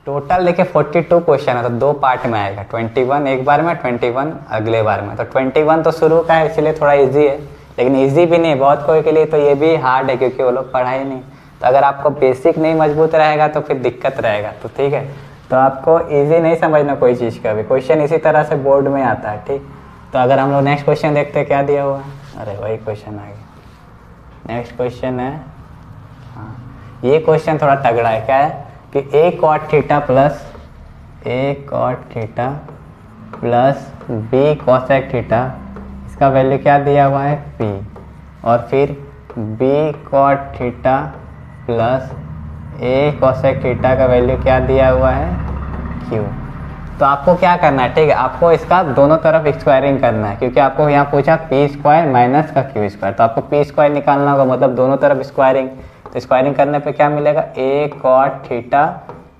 टोटल देखिए 42 क्वेश्चन है तो 2 पार्ट में आएगा, 21 एक बार में, 21 अगले बार में। तो 21 तो शुरू का है इसलिए थोड़ा इजी है, लेकिन इजी भी नहीं, बहुत कोई के लिए तो ये भी हार्ड है क्योंकि वो लोग पढ़ाई नहीं। तो अगर आपको बेसिक नहीं मजबूत रहेगा तो फिर दिक्कत रहेगा। तो ठीक है, तो आपको इजी नहीं समझना कोई चीज़ का भी, क्वेश्चन इसी तरह से बोर्ड में आता है। ठीक, तो अगर हम लोग नेक्स्ट क्वेश्चन देखते हैं क्या दिया हुआ है, अरे वही क्वेश्चन आ गया। नेक्स्ट क्वेश्चन है, हाँ ये क्वेश्चन थोड़ा तगड़ा है। क्या है कि a cot थीटा प्लस b cosec थीटा, इसका वैल्यू क्या दिया हुआ है p, और फिर b cot थीटा प्लस a cosec थीटा का वैल्यू क्या दिया हुआ है q। तो आपको क्या करना है, ठीक है, आपको इसका दोनों तरफ स्क्वायरिंग करना है क्योंकि आपको यहाँ पूछा p स्क्वायर माइनस का q स्क्वायर, तो आपको p स्क्वायर निकालना होगा, मतलब दोनों तरफ स्क्वायरिंग। तो स्क्वायरिंग करने पे क्या मिलेगा a cot थीटा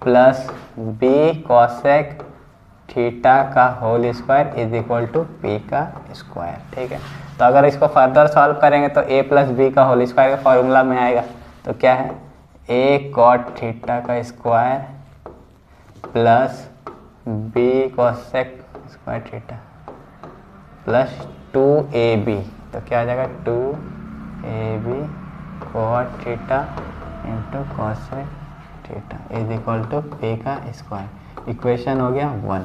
प्लस b cosec थीटा का whole square is equal to p का स्क्वायर। ठीक है, तो अगर इसको फर्दर सॉल्व करेंगे तो a प्लस बी का होल स्क्वायर का फॉर्मूला में आएगा। तो क्या है a cot थीटा का square plus b cosec square theta plus 2ab, तो क्या आ जाएगा 2ab cot theta into cosec theta is equal to p का स्क्वायर। इक्वेशन हो गया 1।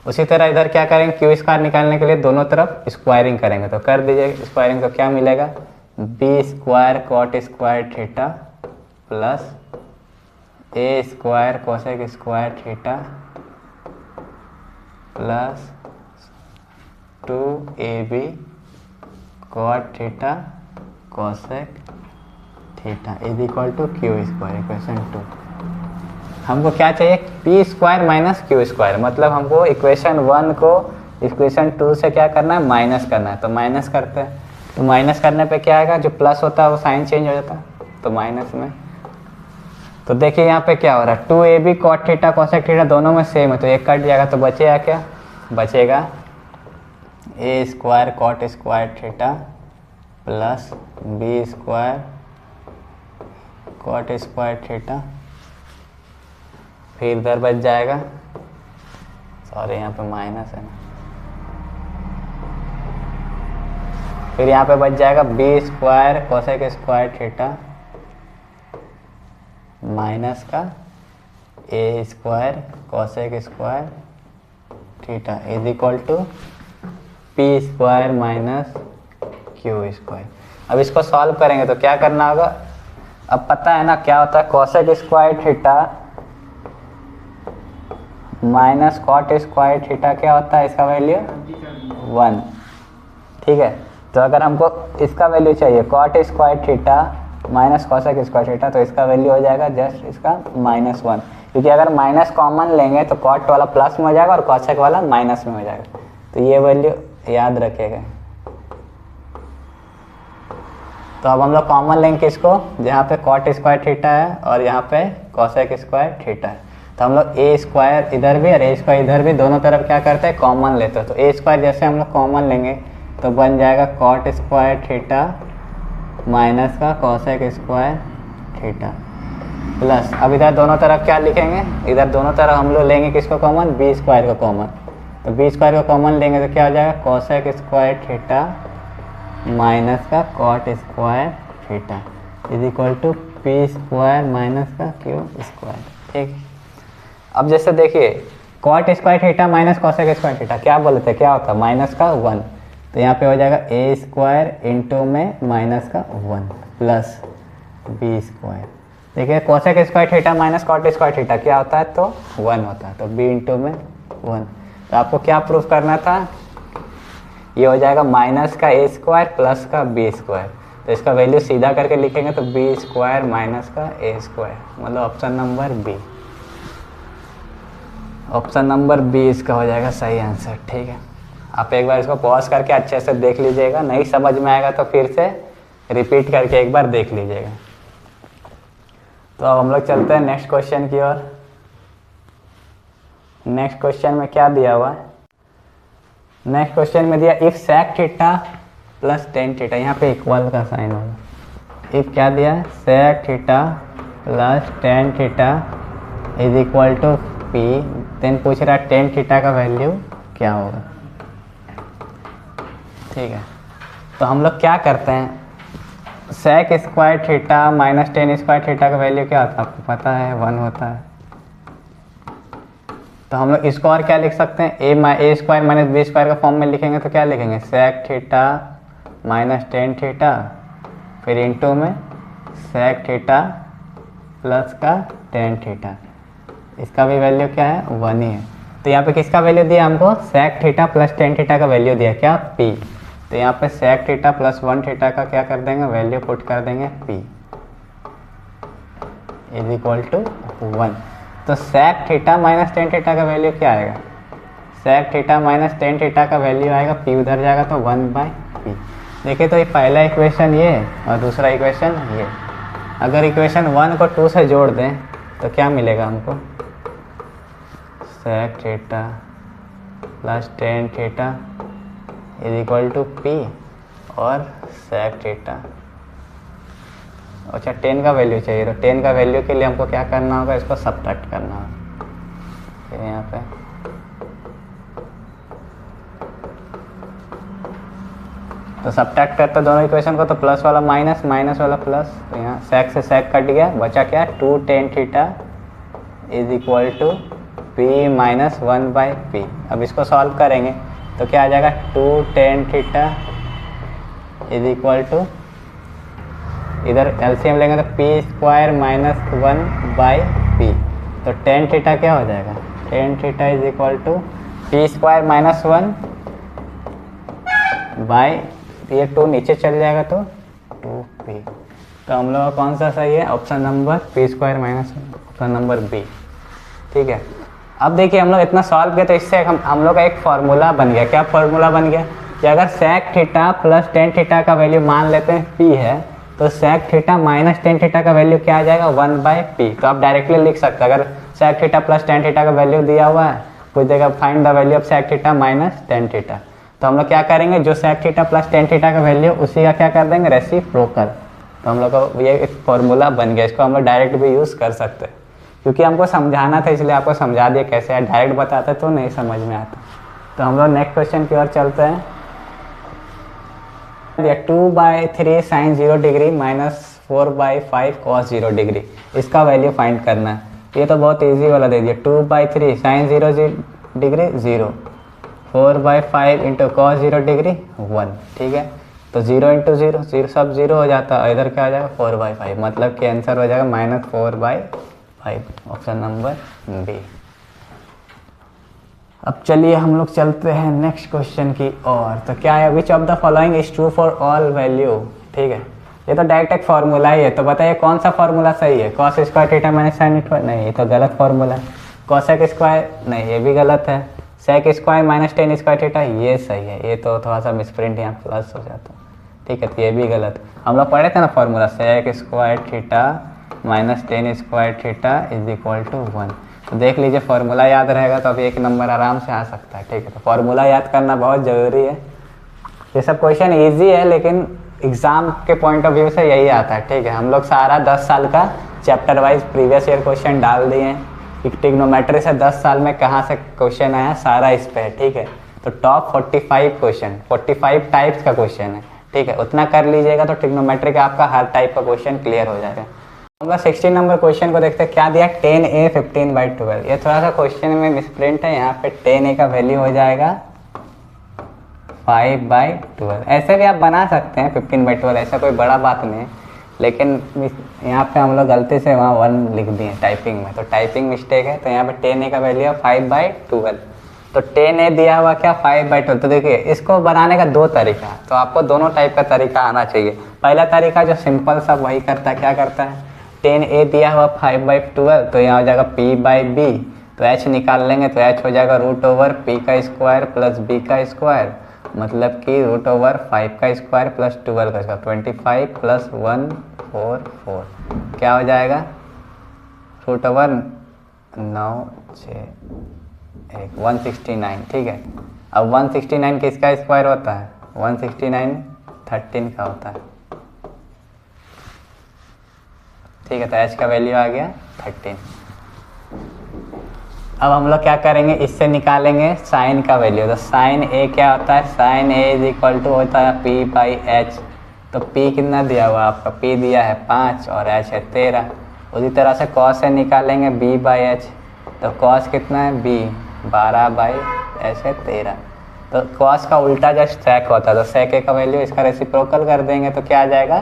उसी तरह इधर क्या करेंगे, क्यू स्क्वायर निकालने के लिए दोनों तरफ स्क्वायरिंग करेंगे। तो कर दीजिए स्क्वायरिंग, तो क्या मिलेगा b square cot square theta plus a square cosec square theta plus 2ab cot theta cosec theta is equal to Q square. Equation 2 हमको क्या चाहिए p square minus Q square, मतलब हमको इक्वेशन 1 को इक्वेशन 2 से क्या करना है माइनस करना है। तो माइनस करते हैं, तो माइनस करने पे क्या आएगा, जो प्लस होता है वो साइन चेंज हो जाता है, तो माइनस में। तो देखिए यहाँ पे क्या हो रहा है 2ab cot theta cosec theta दोनों में सेम है, तो एक कट जाएगा तो बचेगा क्या, बचेगा a square cot square theta plus b square cot square theta, फिर इधर बच जाएगा, सॉरी यहाँ पे माइनस है ना, फिर यहाँ पे बच जाएगा b square cosec square theta minus का ए square cosec square theta is equal to P square minus Q square. अब इसको सॉल्व करेंगे तो क्या करना होगा, अब पता है ना क्या होता है, cosec square theta minus cot square theta क्या होता है, इसका वैल्यू 1। ठीक है, तो अगर हमको इसका वैल्यू चाहिए cot square theta minus cosec square theta, तो इसका वैल्यू हो जाएगा जस्ट इसका -1, क्योंकि अगर माइनस कॉमन लेंगे तो कॉट वाला प्लस में हो जाएगा और कॉसेक वाला माइनस में हो जाएगा। तो ये वैल्यू याद रखेगा। तो अब हम लोग कॉमन लेंगे किसको, जहाँ पे कॉट स्क्वायर थीटा है और यहाँ पे कॉसेक स्क्वायर थीटा है। तो हम लोग ए स्क्वायर इधर भी और ए स्क्वायर इधर भी दोनों तरफ क्या करते हैं, कॉमन लेते हैं। तो ए स्क्वायर जैसे हम लोग कॉमन लेंगे तो बन जाएगा कॉट स्क्वायर थीटा माइनस का कॉसेक स्क्वायर थीटा प्लस, अब इधर दोनों तरफ क्या लिखेंगे, इधर दोनों तरफ हम लोग लेंगे किसको कॉमन, बी स्क्वायर को कॉमन। तो बी स्क्वायर को कॉमन लेंगे तो क्या हो जाएगा, कॉसेक स्क्वायर थीटा माइनस का cot square theta is equal to P square minus का क्यू स्क्वायर। ठीक, अब जैसे देखिए cot square theta minus cosec square theta क्या बोलते हैं, क्या होता है, माइनस का 1। तो यहाँ पे हो जाएगा ए स्क्वायर इंटू में माइनस का 1 प्लस बी स्क्वायर। देखिए cosec square theta minus cot square theta क्या होता है, तो 1 होता है। तो बी इंटू में 1। तो आपको क्या प्रूफ करना था, ये हो जाएगा माइनस का ए स्क्वायर प्लस का बी स्क्वायर। तो इसका वैल्यू सीधा करके लिखेंगे तो बी स्क्वायर माइनस का ए स्क्वायर, मतलब option number B. Option number B इसका हो जाएगा सही आंसर। ठीक है, आप एक बार इसको पॉज करके अच्छे से देख लीजिएगा, नहीं समझ में आएगा तो फिर से रिपीट करके एक बार देख लीजिएगा। तो अब हम लोग चलते हैं नेक्स्ट क्वेश्चन की ओर। नेक्स्ट क्वेश्चन में क्या दिया हुआ है, नेक्स्ट क्वेश्चन में दिया if sec theta plus tan theta, यहाँ पे इक्वल का साइन होगा। इफ क्या दिया है, sec theta plus tan theta is equal to P, then पूछ रहा है टेन थीटा का वैल्यू क्या होगा। ठीक है, तो हम लोग क्या करते हैं, sec square theta minus tan square theta का वैल्यू क्या होता है, आपको पता है 1 होता है। तो हम लोग इसको और क्या लिख सकते हैं, A square minus B square का फॉर्म में लिखेंगे तो क्या लिखेंगे, sec theta minus tan theta फिर इंटू में सेक थीटा प्लस का टेन थीटा, इसका भी वैल्यू क्या है 1 ही है। तो यहाँ पे किसका वैल्यू दिया हमको, sec theta plus tan theta का वैल्यू दिया क्या, पी। तो यहाँ पे सेक थीटा प्लस 1 थीटा का क्या कर देंगे, वैल्यू पुट कर देंगे पी इज इक्वल टू 1। तो sec theta minus tan theta का वैल्यू क्या आएगा, sec theta minus tan theta का वैल्यू आएगा पी, उधर जाएगा तो 1/p। देखिए तो ये पहला इक्वेशन ये और दूसरा इक्वेशन ये, अगर इक्वेशन 1 को 2 से जोड़ दें तो क्या मिलेगा हमको, sec theta plus tan theta is equal to P और सेक थीटा। अच्छा 10 का वैल्यू चाहिए, तो 10 का वैल्यू के लिए हमको क्या करना होगा, इसको सब्ट्रैक्ट करना होगा। फिर यहाँ पे तो सब्ट्रैक्ट करते दोनों इक्वेशन को, तो प्लस वाला माइनस माइनस वाला प्लस, तो यहाँ सेक से सेक कट गया, बचा क्या 2 tan theta is equal to P minus 1/p। अब इसको सॉल्व करेंगे तो क्या आ जाएगा, 2 tan theta is equal to, इधर एलसीएम लेंगे तो पी स्क्वायर माइनस 1/p। तो टेन थीटा क्या हो जाएगा, tan theta is equal to P square minus 1 by, ये 2 नीचे चल जाएगा तो 2p। तो हम लोग का कौन सा सही है, option number P square minus, option number B. ठीक है, अब देखिए हम लोग इतना सॉल्व किया तो इससे हम लोग का एक फार्मूला बन गया। क्या फार्मूला बन गया कि अगर sec theta plus tan theta का वैल्यू मान लेते हैं p है, तो sec theta minus tan theta का वैल्यू क्या आ जाएगा, 1/p। तो आप डायरेक्टली लिख सकते हैं, अगर sec theta plus tan theta का वैल्यू दिया हुआ है, पूछ देगा find the value of sec theta minus tan theta, तो हम लोग क्या करेंगे, जो sec theta plus tan theta का वैल्यू उसी का क्या कर देंगे, रेसिप्रोकल। तो हम लोग को ये एक फॉर्मूला बन गया, इसको हम लोग डायरेक्ट भी यूज़ कर सकते हैं, क्योंकि हमको समझाना था इसलिए आपको समझा दिया कैसे है, डायरेक्ट बताते तो नहीं समझ में आता। तो हम लोग नेक्स्ट क्वेश्चन की ओर चलते हैं। 2/3 sine 0 degree minus 4/5 cos 0 degree, इसका वैल्यू फाइंड करना है। ये तो बहुत इजी वाला दे दिया, 2/3 sine 0 degree 0, 4/5 into cos 0 degree 1, ठीक है। तो 0 इंटू 0 0 सब 0 हो जाता है, इधर क्या हो जाएगा 4/5, मतलब कि आंसर हो जाएगा -4/5, ऑप्शन नंबर बी। अब चलिए हम लोग चलते हैं नेक्स्ट क्वेश्चन की ओर। तो क्या है, which of the following is true for all value, ठीक है। ये तो डायरेक्ट एक फार्मूला ही है, तो बताइए कौन सा फार्मूला सही है। Cos square theta minus sine square, नहीं ये तो गलत फार्मूला है। कॉसेक स्क्वायर, नहीं ये भी गलत है। Sec square minus tan square theta, ये सही है। ये तो थोड़ा सा मिसप्रिंट यहाँ प्लस हो जाता, ठीक है, तो ये भी गलत। हम लोग पढ़े थे ना formula, sec square theta minus tan square theta is equal to 1। तो देख लीजिए फार्मूला याद रहेगा तो अभी 1 नंबर आराम से आ सकता है, ठीक है। तो फार्मूला याद करना बहुत ज़रूरी है। ये सब क्वेश्चन इजी है लेकिन एग्ज़ाम के पॉइंट ऑफ व्यू से यही आता है, ठीक है। हम लोग सारा 10 साल का chapter wise previous year question डाल दिए हैं। ट्रिग्नोमेट्री से 10 साल में कहाँ से क्वेश्चन आया सारा इस पे है, ठीक है। तो टॉप 45 क्वेश्चन, 45 टाइप्स का क्वेश्चन है, ठीक है। उतना कर लीजिएगा तो ट्रिग्नोमेट्री का आपका हर टाइप का क्वेश्चन क्लियर हो जाएगा। हम लोग 16 नंबर क्वेश्चन को देखते हैं। क्या दिया, 10a 15/12। ये थोड़ा सा क्वेश्चन में मिसप्रिंट है, यहाँ पे 10a का वैल्यू हो जाएगा 5/12। ऐसे भी आप बना सकते हैं 15/12, ऐसा कोई बड़ा बात नहीं है, लेकिन यहाँ पे हम लोग गलती से वहाँ 1 लिख दिए टाइपिंग में, तो टाइपिंग मिस्टेक है। तो यहाँ पे 10a का वैल्यू है 5/12। तो 10a दिया हुआ क्या 5/12। तो देखिए इसको बनाने का 2 तरीका, तो आपको दोनों टाइप का तरीका आना चाहिए। पहला तरीका जो सिंपल सा वही करता है, क्या करता है, 10a दिया हुआ 5/12, तो यहाँ हो जाएगा p/b, तो h निकाल लेंगे तो h हो जाएगा √p का स्क्वायर प्लस b का स्क्वायर, मतलब कि √5 का स्क्वायर प्लस 12 का स्क्वायर, 25 प्लस 144 क्या हो जाएगा, √96169, ठीक है। अब 169 किसका स्क्वायर होता है, 169 13 का होता है, ठीक है। तो h का वैल्यू आ गया 13। अब हम लोग क्या करेंगे, इससे निकालेंगे साइन का वैल्यू। तो साइन a क्या होता है, sine a is equal to होता है p/h। तो p कितना दिया हुआ आपका, p दिया है 5 और h है 13। उसी तरह से cos से निकालेंगे b/h। तो cos कितना है b, 12/h है 13। तो cos का उल्टा जस्ट sec होता है, तो sec a का वैल्यू इसका रेसिप्रोकल कर देंगे तो क्या आ जाएगा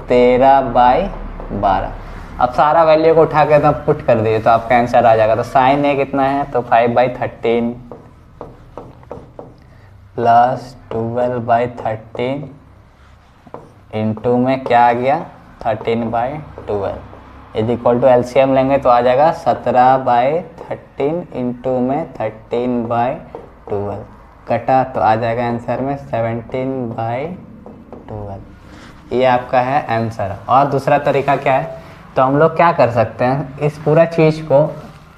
13/12। अब सारा वैल्यू को उठा के तो पुट कर दीजिए तो आपका आंसर आ जाएगा। तो साइन ए कितना है, तो 5/13 प्लस 12/13 इंटू में क्या आ गया 13/12 इज इक्वल टू एलसीएम लेंगे तो आ जाएगा 17/13 इंटू में 13/12 कटा तो आ जाएगा आंसर में 17/12। ये आपका है आंसर। और दूसरा तरीका क्या है, तो हम लोग क्या कर सकते हैं, इस पूरा चीज़ को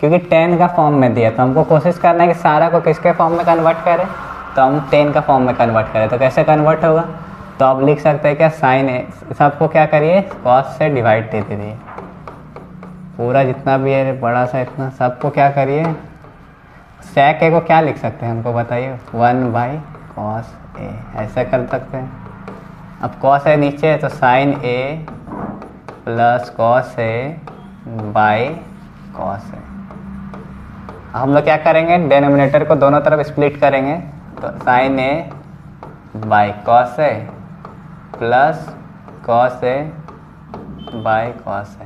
क्योंकि 10 का फॉर्म में दिया तो हमको कोशिश करना है कि सारा को किसके फॉर्म में कन्वर्ट करें, तो हम 10 का फॉर्म में कन्वर्ट करें। तो कैसे कन्वर्ट होगा, तो आप लिख सकते हैं क्या, साइन ए सबको क्या करिए कॉस से डिवाइड दे दीजिए, पूरा जितना भी है बड़ा सा इतना सबको क्या करिए, सेक ए को क्या लिख सकते हैं हमको बताइए, 1/cos a, ऐसा कर सकते हैं। अब कॉस ए नीचे है तो sine a plus cos a by cos a. हम लोग क्या करेंगे, डेनोमिनेटर को दोनों तरफ स्प्लिट करेंगे तो sine a by cos a plus cos a by cos a.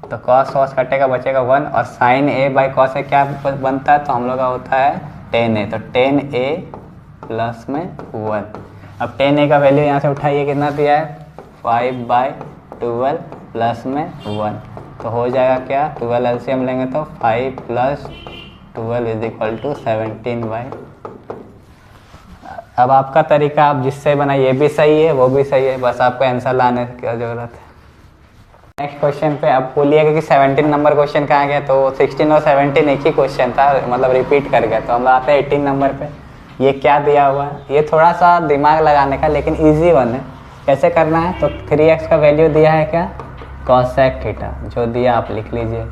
तो कॉस कॉस कटेगा बचेगा 1 और sine a by cos a क्या बनता है, तो हम लोग का होता है 10a। तो 10a प्लस में 1। अब 10a का वैल्यू यहाँ से उठाइए, कितना दिया है 5/12 प्लस में 1, तो हो जाएगा क्या 12 एलसीएम लेंगे तो 5 प्लस 12 इज इक्वल टू 17/। अब आपका तरीका आप जिससे बना ये भी सही है वो भी सही है, बस आपको आंसर लाने की ज़रूरत है। नेक्स्ट क्वेश्चन पे अब बोलिएगा कि 17 नंबर क्वेश्चन कहाँ गया, तो 16 और 17 एक ही क्वेश्चन था, मतलब रिपीट कर गया। तो हम आते हैं 18 नंबर पे। ये क्या दिया हुआ है, ये थोड़ा सा दिमाग लगाने का लेकिन इजी वन है। कैसे करना है, तो 3x का वैल्यू दिया है क्या cosec थीटा, जो दिया आप लिख लीजिए।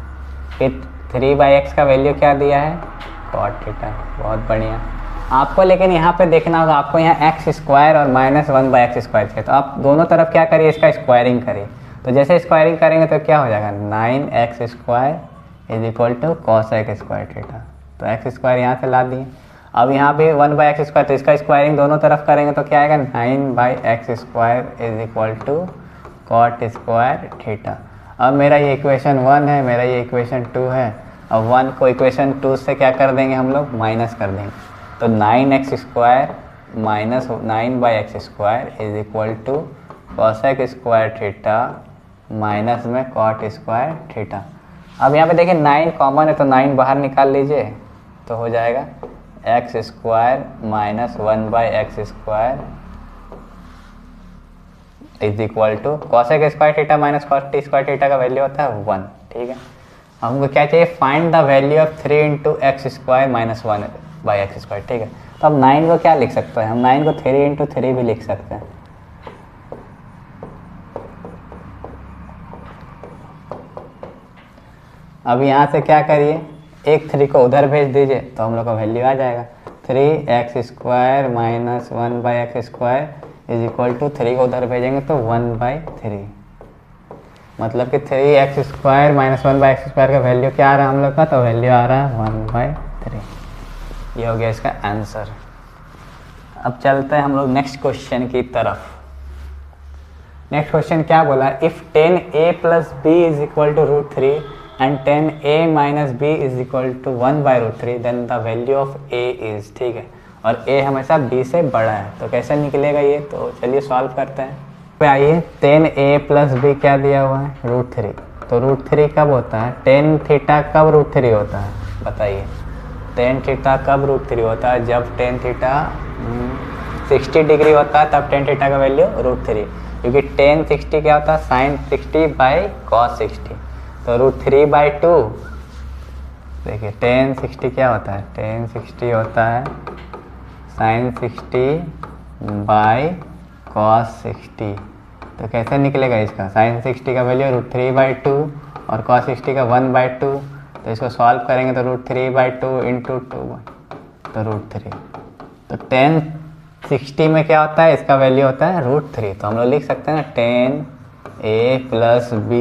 फिर 3/x का वैल्यू क्या दिया है cot थीटा, बहुत बढ़िया। आपको लेकिन यहाँ पे देखना होगा, आपको यहाँ x² और -1/x² चाहिए, तो आप दोनों तरफ क्या करिए, इसका स्क्वायरिंग करिए। तो जैसे स्क्वायरिंग करेंगे तो क्या हो जाएगा 9x² is equal to cosec square theta. तो एक्स स्क्वायर यहाँ से ला दिए। अब यहाँ भी 1/x², तो इसका स्क्वायरिंग दोनों तरफ करेंगे तो क्या आएगा 9/x² is equal to cot square theta. अब मेरा ये इक्वेशन 1 है, मेरा ये इक्वेशन 2 है। अब 1 को इक्वेशन 2 से क्या कर देंगे हम लोग, माइनस कर देंगे। तो 9x² minus 9/x² is equal to cosec square theta minus में कॉट स्क्वायर थीटा। अब यहाँ पे देखिए 9 कॉमन है तो 9 बाहर निकाल लीजिए तो हो जाएगा x² minus 1/x² is equal to cosec square theta minus cot square theta का वैल्यू होता है 1। ठीक है, हमको क्या चाहिए, find the value of 3 into x² minus 1/x²। ठीक है, तो अब 9 को क्या लिख सकते हैं हम, 9 को 3 इंटू 3 भी लिख सकते हैं। अब यहाँ से क्या करिए, एक 3 को उधर भेज दीजिए तो हम लोग का वैल्यू आ जाएगा 3x² minus 1/x² is equal to 3 को उधर भेजेंगे तो 1/3। मतलब कि 3x² माइनस 1/x² का वैल्यू क्या आ रहा है हम लोग का, तो वैल्यू आ रहा है 1/3। ये हो गया इसका आंसर। अब चलते हैं हम लोग नेक्स्ट क्वेश्चन की तरफ। नेक्स्ट क्वेश्चन क्या बोला, if 10a plus b is equal to √3 and 10a minus b is equal to 1/√3 then the value of a is. ठीक है, और a हमेशा b से बड़ा है, तो कैसे निकलेगा ये, तो चलिए सॉल्व करते हैं। पे आइए 10a प्लस b क्या दिया हुआ है, √3। तो √3 कब होता है, tan थीटा कब √3 होता है, बताइए। tan थीटा कब √3 होता है, जब tan थीटा 60 डिग्री होता है तब tan थीटा का वैल्यू √3, क्योंकि tan 60 क्या होता है, sin 60/cos 60। तो √3/2 देखिए tan 60 क्या होता है, tan 60 होता है sin 60/cos 60। तो कैसे निकलेगा इसका, sin 60 का वैल्यू √3/2 और cos 60 का 1/2। तो इसको सॉल्व करेंगे तो √3/2 इंटू 2 तो √3। तो tan 60 में क्या होता है, इसका वैल्यू होता है √3। तो हम लोग लिख सकते हैं ना tan a plus b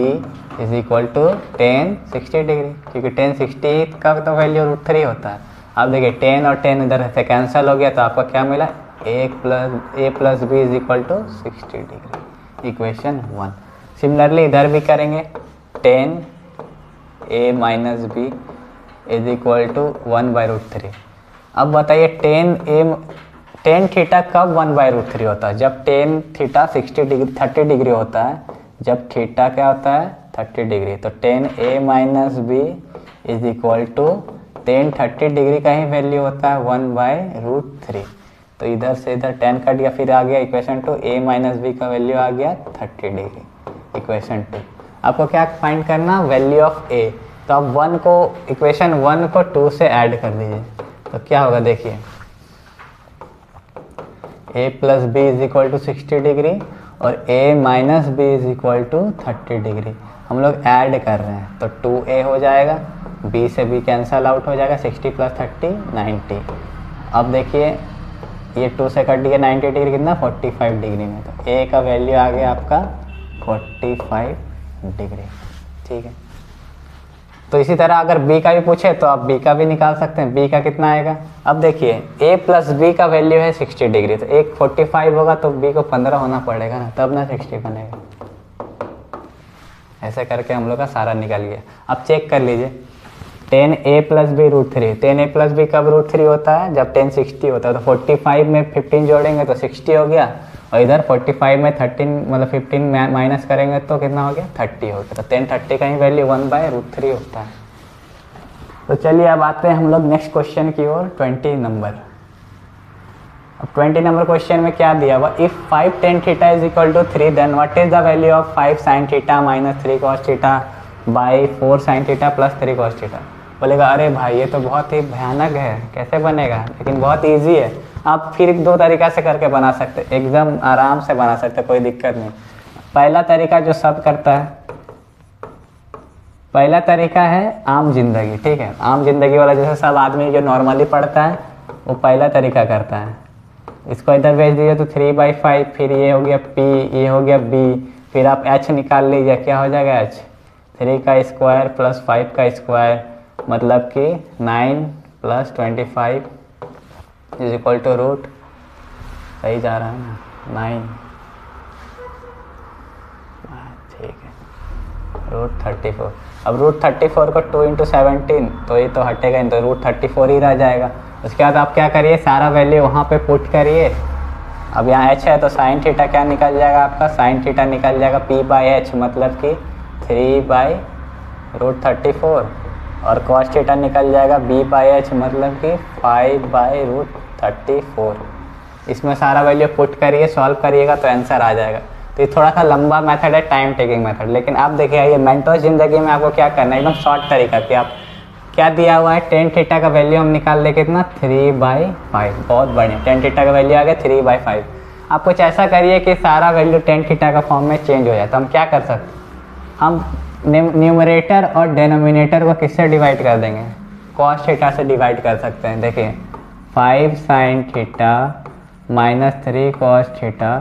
is equal to tan 60 degree, क्योंकि tan 60 का तो वैल्यू √3 होता है। अब देखिए tan और tan इधर से कैंसिल हो गया तो आपको क्या मिला, a plus b is equal to 60 degree, equation 1। Similarly इधर भी करेंगे, tan a minus b is equal to 1/√3। अब बताइए tan थीटा कब 1/√3 होता है, जब tan थीटा 30 डिग्री होता है, जब थीटा क्या होता है 30 डिग्री। तो tan a minus b is equal to tan 30 degree का ही वैल्यू होता है 1/√3। तो इधर से इधर tan कट गया, फिर आ गया इक्वेशन 2, a माइनस b का वैल्यू आ गया 30 डिग्री, इक्वेशन 2। आपको क्या फाइंड करना, वैल्यू ऑफ a। तो आप 1 को इक्वेशन 1 को 2 से ऐड कर दीजिए तो क्या होगा, देखिए a plus b is equal to 60 degree और a minus b is equal to 30 degree. हम लोग ऐड कर रहे हैं तो 2a हो जाएगा, b से b कैंसल आउट हो जाएगा, 60 प्लस 30 90। अब देखिए ये 2 से कट गया 90 डिग्री कितना, 45 डिग्री में। तो a का वैल्यू आ गया आपका 45 डिग्री। ठीक है, तो इसी तरह अगर b का भी पूछे तो आप b का भी निकाल सकते हैं। b का कितना आएगा, अब देखिए a प्लस b का वैल्यू है 60 डिग्री, तो एक 45 होगा तो b को 15 होना पड़ेगा ना, तब ना 60 बनेगा। ऐसे करके हम लोग का सारा निकल गया। अब चेक कर लीजिए, tan a plus b √3, tan a plus b कब √3 होता है, जब tan 60 होता है। तो 45 में 15 जोड़ेंगे तो 60 हो गया, और इधर 45 में 13 मतलब 15 माइनस करेंगे तो कितना हो गया, 30 हो गया। तो tan 30 का ही वैल्यू 1/√3 होता है। तो चलिए अब आते हैं हम लोग नेक्स्ट क्वेश्चन की ओर, 20 नंबर। अब 20 नंबर क्वेश्चन में क्या दिया हुआ, if 5 tan theta is equal to 3 then what is the value of 5 sin theta minus 3 cos theta by 4 sin theta plus 3 cos theta. बोलेगा अरे भाई ये तो बहुत ही भयानक है, कैसे बनेगा, लेकिन बहुत ईजी है। आप फिर 2 तरीका से करके बना सकते, एकदम आराम से बना सकते, कोई दिक्कत नहीं। पहला तरीका जो सब करता है, पहला तरीका है आम जिंदगी। ठीक है, आम जिंदगी वाला जैसे सब आदमी जो नॉर्मली पढ़ता है वो पहला तरीका करता है। इसको इधर भेज दीजिए तो 3/5, फिर ये हो गया p, ये हो गया b, फिर आप h निकाल लीजिए, क्या हो जाएगा h, 3 का स्क्वायर प्लस 5 का स्क्वायर मतलब कि 9 plus 25 is equal to root, सही जा रहा है ना, 9, ठीक है, रूट 34। अब रूट 34 को 2 इंटू 17 तो ये तो हटेगा नहीं, तो रूट 34 ही रह जाएगा। उसके बाद आप क्या करिए, सारा वैल्यू वहाँ पे पुट करिए। अब यहाँ h है तो साइन थीटा क्या निकल जाएगा आपका, साइन थीटा निकल जाएगा p बाई एच मतलब कि 3 बाई रूट 34, और कॉस थीटा निकल जाएगा b बाई एच मतलब कि 5 बाई रूट 34। इसमें सारा वैल्यू पुट करिए, सॉल्व करिएगा तो आंसर आ जाएगा। तो ये थोड़ा सा लंबा मेथड है, टाइम टेकिंग मेथड, लेकिन आप देखिए ये मेंटोस ज़िंदगी में आपको क्या करना है, एकदम शॉर्ट तरीका कि आप क्या दिया हुआ है, टेन थीटा का वैल्यू हम निकाल ले कितना 3/5, बहुत बढ़िया, टेन थीटा का वैल्यू आ गया 3/5। आप कुछ ऐसा करिए कि सारा वैल्यू टेन थीटा का फॉर्म में चेंज हो जाए। तो हम क्या कर सकते हैं, हम न्यूमरेटर और डेनोमिनेटर को किससे डिवाइड कर देंगे, कॉस थीटा से डिवाइड कर सकते हैं। देखिए 5 sine theta minus 3 cos theta,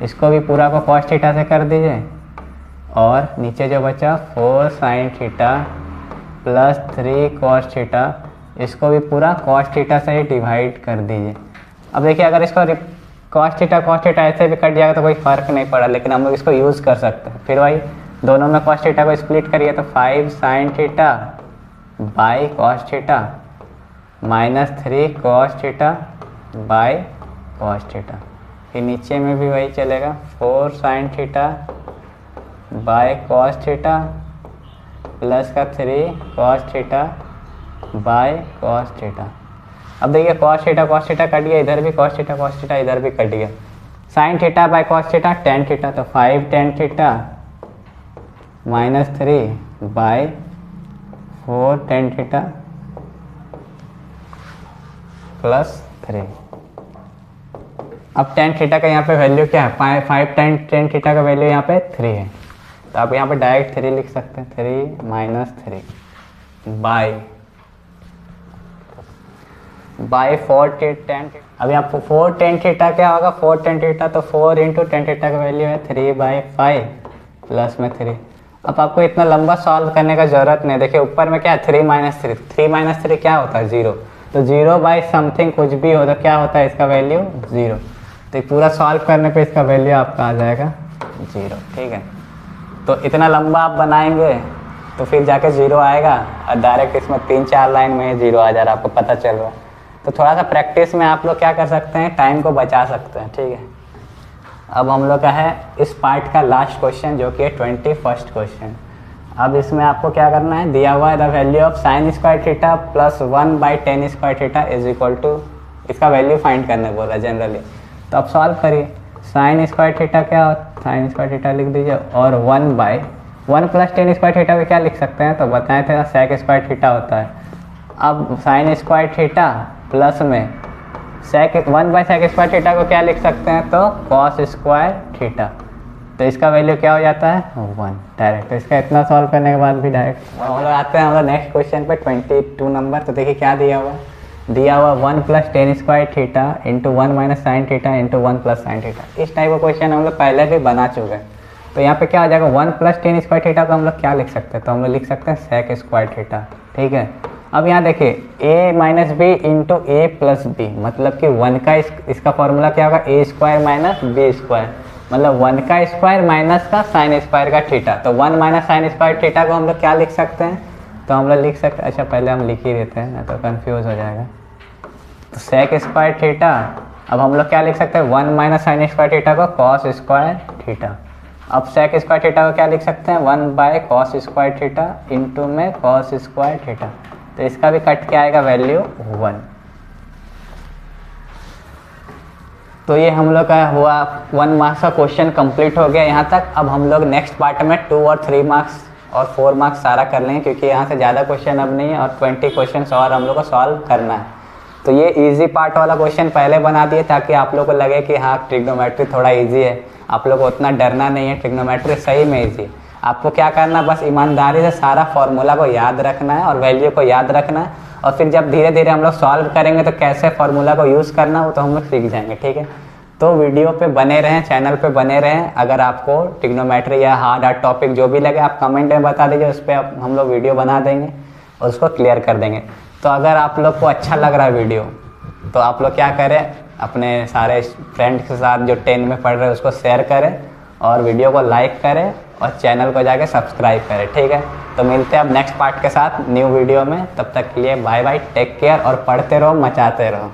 इसको भी पूरा को कॉस थीटा से कर दीजिए, और नीचे जो बचा 4 sine theta plus 3 cos theta, इसको भी पूरा कॉस थीटा से ही डिवाइड कर दीजिए। अब देखिए अगर इसको कॉस थीटा ऐसे भी कट जाएगा तो कोई फ़र्क नहीं पड़ा, लेकिन हम लोग इसको यूज़ कर सकते हैं। फिर वही दोनों में कॉस थीटा को स्प्लिट करिए तो 5 sine theta by cos theta minus 3 cos theta by cos theta. फिर नीचे में भी वही चलेगा, 4 sine theta by cos theta plus का 3 cos theta by cos theta. अब देखिए कॉस थीटा कट गया, इधर भी कॉस थीटा इधर भी कट गया। Sine theta by cos theta tan theta, तो 5 tan theta minus 3 by 4 tan theta plus 3। अब टेन थीटा का यहाँ पे वैल्यू क्या है, 5 टेन थीटा का वैल्यू यहाँ पे 3 है, तो आप यहाँ पे डायरेक्ट 3 लिख सकते हैं, 3 माइनस 3 बाय 4 टेन। अब यहाँ पर 4 टेन थीटा क्या होगा, 4 टेन थीटा, तो 4 इंटू टेन थीटा का वैल्यू है 3/5 प्लस में 3। अब आपको इतना लंबा सॉल्व करने का ज़रूरत नहीं। देखिए ऊपर में क्या है 3 माइनस 3 क्या होता है 0, तो 0 बाई समथिंग कुछ भी हो तो क्या होता है इसका वैल्यू 0। तो पूरा सॉल्व करने पे इसका वैल्यू आपका आ जाएगा 0। ठीक है, तो इतना लंबा आप बनाएंगे तो फिर जाके 0 आएगा, और डायरेक्ट इसमें 3-4 लाइन में 0 आ जा रहा है, आपको पता चल रहा है। तो थोड़ा सा प्रैक्टिस में आप लोग क्या कर सकते हैं, टाइम को बचा सकते हैं। ठीक है, अब हम लोग का है इस पार्ट का लास्ट क्वेश्चन जो कि है 21st क्वेश्चन। अब इसमें आपको क्या करना है, दिया हुआ है the value of sine square theta plus 1/10 square theta is equal to, इसका वैल्यू फाइंड करने बोल रहा है जनरली। तो आप सॉल्व करिए, साइन स्क्वायर थीटा क्या होता है, साइन स्क्वायर थीटा लिख दीजिए, और 1 प्लस 10 स्क्वायर थीटा को क्या लिख सकते हैं, तो बताए थे सेक स्क्वायर थीटा होता है। अब साइन स्क्वायर थीटा प्लस में सेक 1/सेक स्क्वायर थीटा को क्या लिख सकते हैं, तो कॉस स्क्वायर थीटा, तो इसका वैल्यू क्या हो जाता है 1 डायरेक्ट। तो इसका इतना सॉल्व करने के बाद भी डायरेक्ट हम लोग आते हैं हम लोग नेक्स्ट क्वेश्चन पे 22 नंबर। तो देखिए क्या दिया हुआ 1 plus 10 square theta into 1 minus sine theta into 1 plus sine theta. इस टाइप का क्वेश्चन हम लोग पहले भी बना चुके हैं। तो यहाँ पे क्या हो जाएगा 1 प्लस 10 स्क्वायर थीटा को हम लोग क्या लिख सकते हैं, तो हम लोग लिख सकते हैं सेक स्क्वायर थीटा। ठीक है, अब यहाँ देखिए a minus B into A plus B, मतलब कि 1 का इसका फॉर्मूला क्या होगा a square minus B square, मतलब 1 का स्क्वायर माइनस का साइन स्क्वायर का थीटा। तो 1 माइनस साइन स्क्वायर थीटा को हम लोग क्या लिख सकते हैं, तो हम लोग लिख सकते हैं, अच्छा पहले हम लिख ही देते हैं तो कंफ्यूज हो जाएगा। तो सेक स्क्वायर थीटा, अब हम लोग क्या लिख सकते हैं 1 माइनस साइन स्क्वायर थीटा को कॉस स्क्वायर थीटा। अब सेक स्क्वायर थीटा को क्या लिख सकते हैं 1 by cos square theta into में कॉस स्क्वायर थीटा। तो इसका भी कट के आएगा वैल्यू 1। तो ये हम लोग का हुआ 1 मार्क्स का क्वेश्चन कंप्लीट हो गया यहाँ तक। अब हम लोग नेक्स्ट पार्ट में 2 और 3 मार्क्स और 4 मार्क्स सारा कर लेंगे, क्योंकि यहाँ से ज़्यादा क्वेश्चन अब नहीं है और 20 क्वेश्चन और हम लोग को सॉल्व करना है। तो ये इजी पार्ट वाला क्वेश्चन पहले बना दिए ताकि आप लोग को लगे कि हाँ ट्रिग्नोमेट्री थोड़ा इजी है, आप लोग को उतना डरना नहीं है, ट्रिग्नोमेट्री सही में इजी है। आपको क्या करना है, बस ईमानदारी से सारा फॉर्मूला को याद रखना है और वैल्यू को याद रखना है, और फिर जब धीरे धीरे हम लोग सॉल्व करेंगे तो कैसे फॉर्मूला को यूज़ करना हो तो हम लोग सीख जाएंगे। ठीक है, तो वीडियो पे बने रहें, चैनल पे बने रहें। अगर आपको ट्रिग्नोमेट्री या हार्ड टॉपिक जो भी लगे आप कमेंट में बता दीजिए, उस पर हम लोग वीडियो बना देंगे और उसको क्लियर कर देंगे। तो अगर आप लोग को अच्छा लग रहा है वीडियो, तो आप लोग क्या करें, अपने सारे फ्रेंड के साथ जो 10 में पढ़ रहे हैं उसको शेयर करें और वीडियो को लाइक करें और चैनल को जाके सब्सक्राइब करें, ठीक है। तो मिलते हैं अब नेक्स्ट पार्ट के साथ न्यू वीडियो में। तब तक के लिए बाय बाय, टेक केयर और पढ़ते रहो, मचाते रहो।